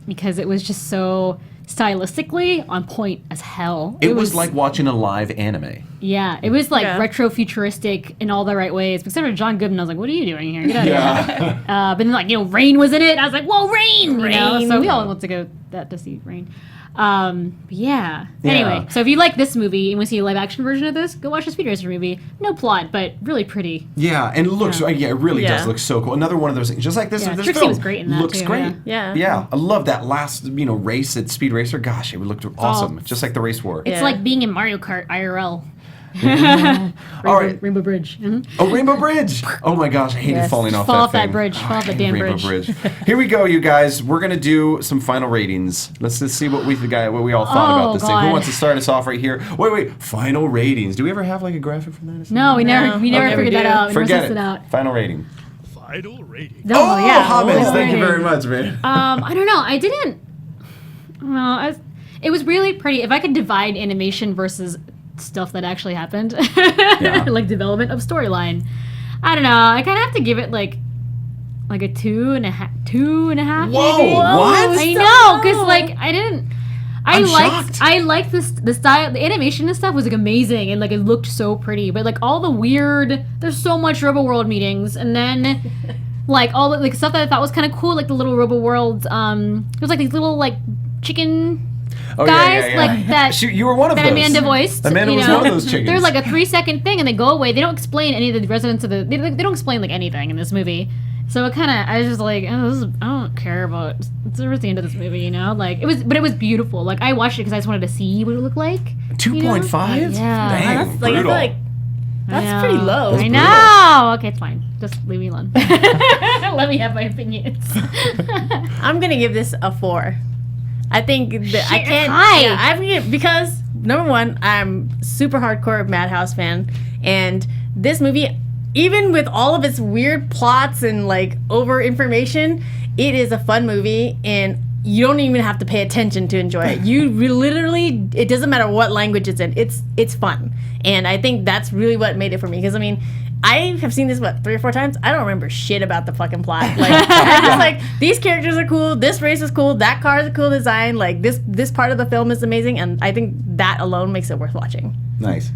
Speaker 3: because it was just so stylistically on point as hell.
Speaker 4: It was like watching a live anime.
Speaker 3: Yeah, it was like
Speaker 6: Yeah.
Speaker 3: retro futuristic in all the right ways. Except for John Goodman, I was like, "What are you doing here? Get out of here!" But then, like, Rain was in it. I was like, "Whoa, Rain!" You know?
Speaker 6: Rain.
Speaker 3: So we all want to go to see Rain. Yeah.
Speaker 4: Yeah.
Speaker 3: Anyway, so if you like this movie and want to see a live action version of this, go watch the Speed Racer movie. No plot, but really pretty.
Speaker 4: Yeah, and it looks, it really
Speaker 6: Yeah.
Speaker 4: does look so cool. Another one of those things, just like this,
Speaker 3: Yeah,
Speaker 4: this
Speaker 3: Trixie
Speaker 4: film
Speaker 3: was great in that
Speaker 4: looks
Speaker 3: too,
Speaker 4: great.
Speaker 6: yeah.
Speaker 4: Yeah, I love that last, race at Speed Racer. Gosh, it looked awesome, just like the race war.
Speaker 3: It's
Speaker 6: Yeah.
Speaker 3: like being in Mario Kart IRL.
Speaker 4: All right.
Speaker 3: Rainbow Bridge. Mhm.
Speaker 4: Oh, Rainbow Bridge! Oh my gosh, I hated
Speaker 6: Yes.
Speaker 4: falling off
Speaker 3: Fall
Speaker 4: that
Speaker 3: off that
Speaker 4: thing.
Speaker 3: bridge.
Speaker 4: Oh,
Speaker 3: Fall
Speaker 4: I
Speaker 3: off the
Speaker 4: hate
Speaker 3: damn
Speaker 4: Rainbow
Speaker 3: bridge.
Speaker 4: Here we go, you guys. We're gonna do some final ratings. Let's just see what we all thought
Speaker 3: Oh,
Speaker 4: about this thing. Who
Speaker 3: God.
Speaker 4: wants to start us off right here? Wait. Final ratings. Do we ever have like a graphic for that?
Speaker 3: No, we never
Speaker 6: No,
Speaker 3: figured
Speaker 6: never
Speaker 3: that
Speaker 6: do.
Speaker 3: out. We never
Speaker 4: Forget
Speaker 3: sussed
Speaker 4: it.
Speaker 3: out.
Speaker 4: Final rating.
Speaker 1: Final rating.
Speaker 3: Oh, yeah.
Speaker 4: Hamas,
Speaker 3: Final
Speaker 4: thank you
Speaker 3: rating.
Speaker 4: very much, man.
Speaker 3: I don't know. I didn't. Well, it was really pretty. If I could divide animation versus stuff that actually happened, like development of storyline, I don't know. I kind of have to give it like a 2.5.
Speaker 4: Whoa,
Speaker 3: maybe.
Speaker 4: what?
Speaker 3: I know, because like I didn't.
Speaker 4: I'm shocked.
Speaker 3: I liked the style, the animation and stuff was like amazing, and like it looked so pretty. But like all the weird, there's so much Robo World meetings, and then like all the like stuff that I thought was kind of cool, like the little Robo Worlds. It was like these little like chicken guys, like that.
Speaker 4: Shoot, you were one of
Speaker 3: that
Speaker 4: those.
Speaker 3: Amanda voiced.
Speaker 4: Amanda
Speaker 3: you
Speaker 4: was
Speaker 3: know?
Speaker 4: one of those chickens.
Speaker 3: They're like a 3-second thing, and they go away. They don't explain any of the residents of the. They don't explain like anything in this movie. So it kind of, I was just like, I don't care about. It's towards the end of this movie, you know. Like it was, but it was beautiful. Like I watched it because I just wanted to see what it looked like.
Speaker 4: 2.5.
Speaker 3: Yeah.
Speaker 4: Dang,
Speaker 6: That's like, I feel
Speaker 4: brutal.
Speaker 6: like that's pretty low.
Speaker 3: I know. Okay, it's fine. Just leave me alone. Let me have my opinions.
Speaker 6: I'm gonna give this a 4. I think that I
Speaker 3: Shit,
Speaker 6: can't.
Speaker 3: high.
Speaker 6: Yeah, I'm gonna, because number one, I'm super hardcore Madhouse fan, and this movie, even with all of its weird plots and like over information, it is a fun movie, and you don't even have to pay attention to enjoy it. You literally, it doesn't matter what language it's in. It's fun, and I think that's really what made it for me. Because I mean, I have seen this 3 or 4 times. I don't remember shit about the fucking plot. Like, I'm just like, these characters are cool. This race is cool. That car is a cool design. Like this part of the film is amazing, and I think that alone makes it worth watching.
Speaker 4: Nice.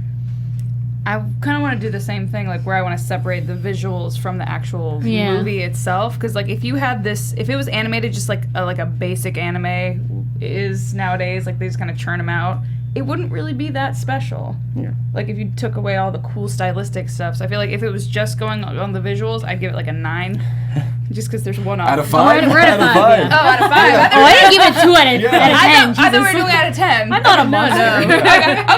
Speaker 5: I kind of want to do the same thing, like where I want to separate the visuals from the actual movie itself. Because like if you had this, if it was animated just like a basic anime is nowadays, like they just kind of churn them out, it wouldn't really be that special.
Speaker 4: Yeah.
Speaker 5: Like if you took away all the cool stylistic stuff. So I feel like if it was just going on the visuals, I'd give it like a 9. Just because there's one off.
Speaker 4: Out of 5?
Speaker 3: We're at a 5.
Speaker 5: Oh, out of 5.
Speaker 3: I didn't give it 2 out of 10.
Speaker 5: I thought we were doing out of 10.
Speaker 3: I'm not a monster.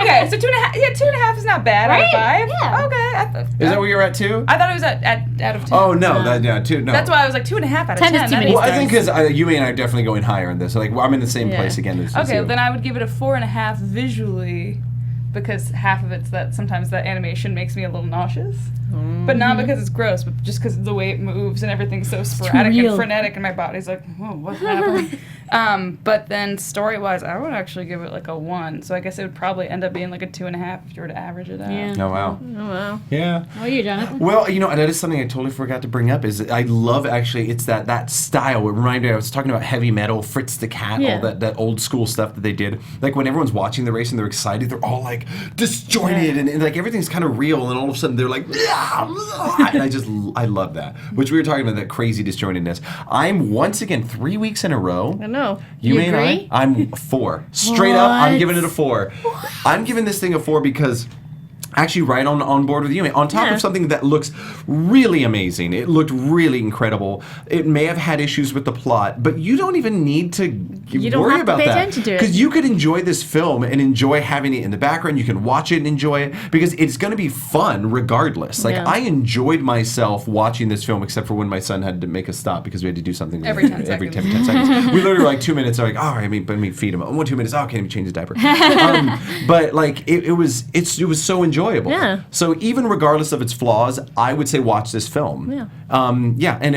Speaker 5: Okay, so 2.5. Yeah, 2.5 is not bad.
Speaker 3: Right?
Speaker 5: Out of 5.
Speaker 3: Yeah.
Speaker 5: Okay.
Speaker 4: Is that where you're at 2?
Speaker 5: I thought it was at out of 10.
Speaker 4: Oh no, 2. No.
Speaker 5: That's why I was like 2.5 out of 10.
Speaker 3: 10 is too many
Speaker 4: Well, I
Speaker 3: stars.
Speaker 4: think because Yume and I are definitely going higher in this. So, like, I'm in the same place again as
Speaker 5: Okay,
Speaker 4: you.
Speaker 5: then I would give it a 4.5 visually, because half of it's that sometimes that animation makes me a little nauseous. But not because it's gross, but just because of the way it moves and everything's so sporadic and
Speaker 3: real.
Speaker 5: frenetic, and my body's like, whoa, what's happening? But then story-wise, I would actually give it like a 1. So I guess it would probably end up being like a 2.5 if you were to average it out.
Speaker 3: Yeah.
Speaker 4: Oh wow.
Speaker 6: Oh wow.
Speaker 4: Yeah.
Speaker 3: How are you, Jonathan?
Speaker 4: Well, you know, and that is something I totally forgot to bring up. Is I love actually it's that style. It reminded me. I was talking about heavy metal, Fritz the Cat, all that old school stuff that they did. Like when everyone's watching the race and they're excited, they're all like disjointed and like everything's kind of real, and all of a sudden they're like, and I love that. Which we were talking about, that crazy disjointedness. I'm once again 3 weeks in a row.
Speaker 6: I know.
Speaker 4: You may
Speaker 6: agree?
Speaker 4: not. I'm 4. Straight up, I'm giving it a 4. I'm giving this thing a 4 because actually right on board with you. On top of something that looks really amazing. It looked really incredible. It may have had issues with the plot, but you don't even need to worry about
Speaker 6: pay
Speaker 4: that.
Speaker 6: attention to it.
Speaker 4: Because you could enjoy this film and enjoy having it in the background. You can watch it and enjoy it because it's going to be fun regardless. Like, I enjoyed myself watching this film, except for when my son had to make us stop because we had to do something
Speaker 5: Every 10
Speaker 4: every
Speaker 5: seconds.
Speaker 4: 10 seconds. We literally were like 2 minutes. Like, all right, let me feed him. 1, 2 minutes. Oh, okay, let me change his diaper. But like, it was so enjoyable.
Speaker 6: Yeah.
Speaker 4: So even regardless of its flaws, I would say watch this film.
Speaker 6: Yeah.
Speaker 4: And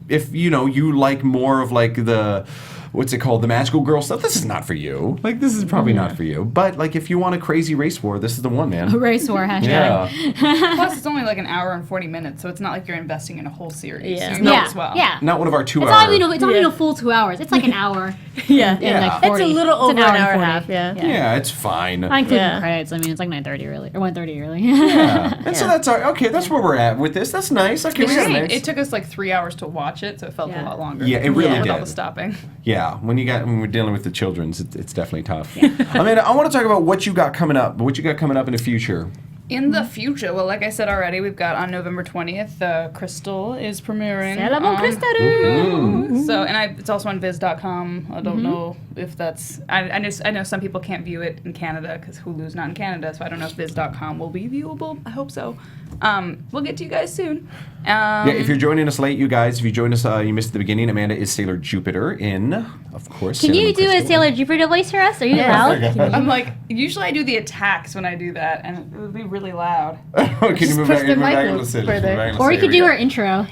Speaker 4: if you know you like more of like the what's it called, the magical girl stuff, this is not for you. Like, this is probably not for you. But like, if you want a crazy race war, this is the one, man.
Speaker 3: Race war hashtag.
Speaker 4: Yeah.
Speaker 5: Plus, it's only like an hour and 40 minutes, so it's not like you're investing in a whole series.
Speaker 6: Yeah.
Speaker 5: So you might
Speaker 3: Yeah.
Speaker 5: as well.
Speaker 3: Yeah.
Speaker 4: Not one of our 2
Speaker 3: It's
Speaker 4: hour.
Speaker 3: not even a full 2 hours. It's like an hour.
Speaker 6: Yeah.
Speaker 3: And like
Speaker 6: It's
Speaker 3: 40.
Speaker 6: a little over an hour and a half.
Speaker 3: 40.
Speaker 6: Yeah.
Speaker 4: Yeah, it's fine.
Speaker 3: I include
Speaker 6: Yeah.
Speaker 3: the credits. I mean, it's like 9:30 really, or 1:30 really.
Speaker 4: Yeah. And so that's that's where we're at with this. That's nice. Okay, we got a nice.
Speaker 5: It took us like 3 hours to watch it, so it felt a lot longer.
Speaker 4: Yeah, it really
Speaker 5: with all
Speaker 4: did.
Speaker 5: the stopping.
Speaker 4: Yeah, when we're dealing with the children's, it's definitely tough. I mean, I want to talk about what you got coming up. What you got coming up in the future?
Speaker 5: In the future, well, like I said already, we've got on November 20th, Crystal is premiering.
Speaker 3: Celebrate Crystal!
Speaker 5: So, and it's also on Viz.com. I don't know if that's. I know some people can't view it in Canada because Hulu's not in Canada, so I don't know if Viz.com will be viewable. I hope so. We'll get to you guys soon.
Speaker 4: Yeah, if you're joining us late, you guys, if you joined us, you missed the beginning. Amanda is Sailor Jupiter in, of course.
Speaker 3: Can you do a Sailor Jupiter voice for us? Are you allowed?
Speaker 5: I'm like, usually I do the attacks when I do that, and it would be really loud.
Speaker 4: Can you move
Speaker 6: push
Speaker 4: back?
Speaker 6: the
Speaker 4: Move
Speaker 6: mic
Speaker 4: back
Speaker 6: a
Speaker 4: a
Speaker 6: little
Speaker 4: little
Speaker 6: further.
Speaker 3: Or you could do her intro.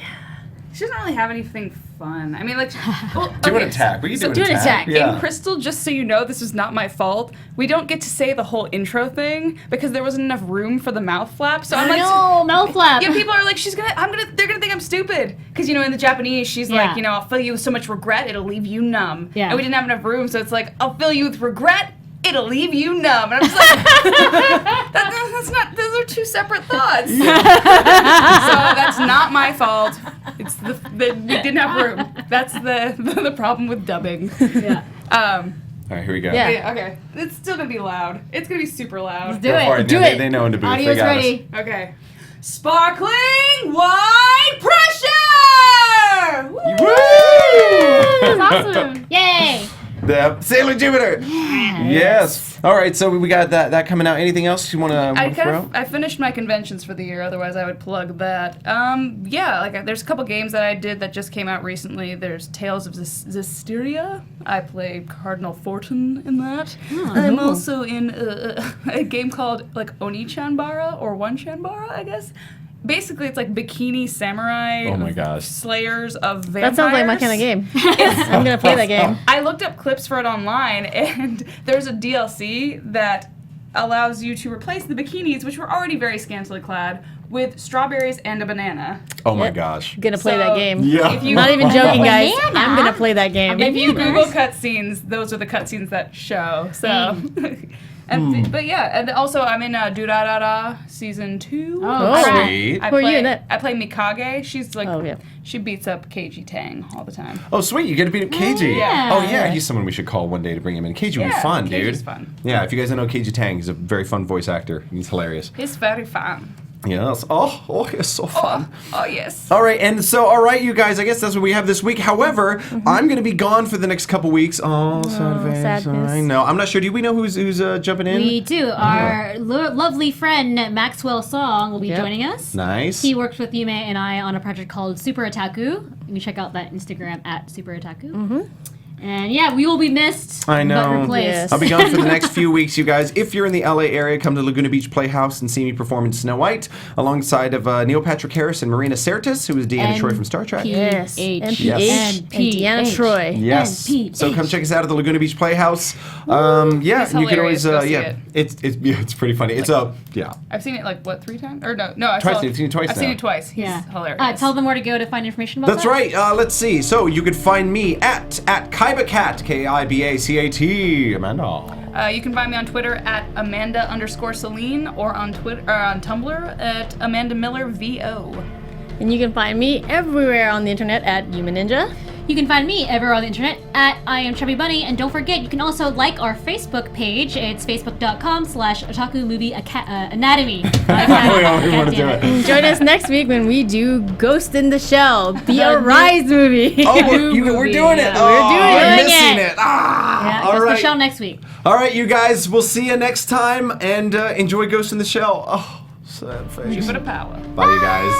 Speaker 5: She doesn't really have anything fun. I mean, like, well,
Speaker 4: Do an
Speaker 5: okay,
Speaker 4: attack. We can
Speaker 5: so
Speaker 4: do an attack. Yeah.
Speaker 5: In Crystal, just so you know, this is not my fault. We don't get to say the whole intro thing because there wasn't enough room for the mouth flap. So I'm like,
Speaker 3: No, mouth flap.
Speaker 5: yeah, people are like, they're gonna think I'm stupid because in the Japanese, she's like, I'll fill you with so much regret, it'll leave you numb.
Speaker 3: Yeah.
Speaker 5: And we didn't have enough room, so it's like, I'll fill you with regret. It'll leave you numb. And I'm just like, that's not, those are two separate thoughts. So that's not my fault. It's we didn't have room. That's the problem with dubbing.
Speaker 3: Yeah.
Speaker 4: All right, here we go.
Speaker 6: Yeah.
Speaker 5: Okay. It's still going to be loud. It's going to be super loud.
Speaker 3: Let's do
Speaker 4: Go for
Speaker 3: it.
Speaker 4: it.
Speaker 6: Do
Speaker 4: They-
Speaker 6: it.
Speaker 4: They know when to booth. They
Speaker 3: Audio's
Speaker 4: got us.
Speaker 3: ready.
Speaker 5: Okay. Sparkling wine pressure! Woo!
Speaker 3: That's awesome. Yay.
Speaker 4: The Sailor Jupiter. Yes. All right, so we got that coming out. Anything else you want to throw out?
Speaker 5: I finished my conventions for the year. Otherwise, I would plug that. There's a couple games that I did that just came out recently. There's Tales of Zestiria. I play Cardinal Fortin in that. I'm also in a game called like Oni-Chanbara or One-Chanbara, I guess. basically it's like bikini samurai.
Speaker 4: Oh my gosh.
Speaker 5: Slayers of
Speaker 6: That
Speaker 5: vampires.
Speaker 6: sounds like my kind of game. I'm gonna play that game.
Speaker 5: I looked up clips for it online, and there's a DLC that allows you to replace the bikinis, which were already very scantily clad, with strawberries and a banana.
Speaker 4: Oh my gosh.
Speaker 6: Gonna play
Speaker 5: So,
Speaker 6: that game.
Speaker 4: Yeah.
Speaker 5: If you,
Speaker 6: Not even joking, guys.
Speaker 3: Banana?
Speaker 6: I'm gonna play that game.
Speaker 5: if you Google cutscenes, those are the cutscenes that show. So, but yeah, and also I'm in Durarara season 2.
Speaker 6: Oh,
Speaker 4: Sweet.
Speaker 5: I
Speaker 6: Who are
Speaker 5: play,
Speaker 6: you in that?
Speaker 5: I play Mikage. She's like,
Speaker 6: Oh, yeah.
Speaker 5: she beats up Keiji Tang all the time.
Speaker 4: Oh, sweet. You get to beat KG.
Speaker 5: Yeah.
Speaker 4: Oh, yeah. He's someone we should call one day to bring him in. KG would be
Speaker 5: Yeah,
Speaker 4: fun, dude.
Speaker 5: Keiji's fun.
Speaker 4: Yeah, if you guys don't know KG Tang, he's a very fun voice actor. He's hilarious.
Speaker 5: It's very fun.
Speaker 4: Yes. Oh, it's so fun.
Speaker 5: Oh yes.
Speaker 4: All right, and so, all right, you guys, I guess that's what we have this week. However, I'm going to be gone for the next couple weeks. Oh, sad face.
Speaker 6: sadness.
Speaker 4: I know. I'm not sure. Do we know who's jumping in?
Speaker 3: We do. Our lovely friend Maxwell Song will be
Speaker 6: Yep.
Speaker 3: joining us.
Speaker 4: Nice.
Speaker 3: He worked with Yume and I on a project called Super Otaku. You can check out that Instagram at Super Otaku. And yeah, we will be missed.
Speaker 4: I know.
Speaker 3: But replaced.
Speaker 6: Yes.
Speaker 4: I'll be gone for the next few weeks, you guys. If you're in the LA area, come to Laguna Beach Playhouse and see me perform in Snow White alongside of Neil Patrick Harris and Marina Sirtis, who is Deanna Troy from Star Trek.
Speaker 6: Yes.
Speaker 3: NPH.
Speaker 6: NPH.
Speaker 3: Yes.
Speaker 6: And Deanna Troy.
Speaker 4: Yes.
Speaker 3: NPH.
Speaker 4: So come check us out at the Laguna Beach Playhouse. Yeah,
Speaker 5: It's
Speaker 4: and you can always
Speaker 5: hilarious. Go see
Speaker 4: it's pretty funny. It's yeah.
Speaker 5: I've seen it like what 3 times? Or no, I
Speaker 4: Twice.
Speaker 5: saw
Speaker 4: You've seen it twice
Speaker 5: I've
Speaker 4: now.
Speaker 5: seen it twice. He's
Speaker 3: Yeah.
Speaker 5: hilarious.
Speaker 3: Tell them where to go to find information about
Speaker 4: That's
Speaker 3: that.
Speaker 4: right. Let's see. So you could find me at KaibaCat, KIBACAT. Amanda.
Speaker 5: You can find me on Twitter at Amanda_Celine or on Twitter or on Tumblr at Amanda Miller VO.
Speaker 6: And you can find me everywhere on the internet at Yume Ninja.
Speaker 3: You can find me everywhere on the internet at I am ChubbyBunny, and don't forget, you can also like our Facebook page. It's facebook.com/Otaku Movie Anatomy.
Speaker 4: We want to do it.
Speaker 6: Join us next week when we do Ghost in the Shell, the Arise movie.
Speaker 4: Oh, we're doing it.
Speaker 6: We're
Speaker 4: I'm
Speaker 6: doing
Speaker 4: missing
Speaker 6: it.
Speaker 4: it. Ah,
Speaker 3: Yeah,
Speaker 4: all
Speaker 3: Ghost in
Speaker 4: right.
Speaker 3: the Shell next week.
Speaker 4: All right, you guys. We'll see you next time, and enjoy Ghost in the Shell. Oh, sad face.
Speaker 5: Jupiter Power.
Speaker 4: Bye, you guys.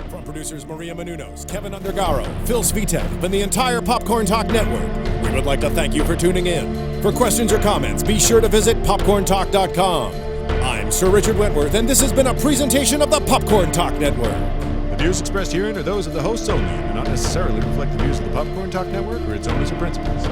Speaker 1: From producers Maria Menounos, Kevin Undergaro, Phil Svitek, and the entire Popcorn Talk Network, we would like to thank you for tuning in. For questions or comments, be sure to visit popcorntalk.com. I'm Sir Richard Wentworth, and this has been a presentation of the Popcorn Talk Network. The views expressed herein are those of the hosts only and do not necessarily reflect the views of the Popcorn Talk Network or its owners or principals.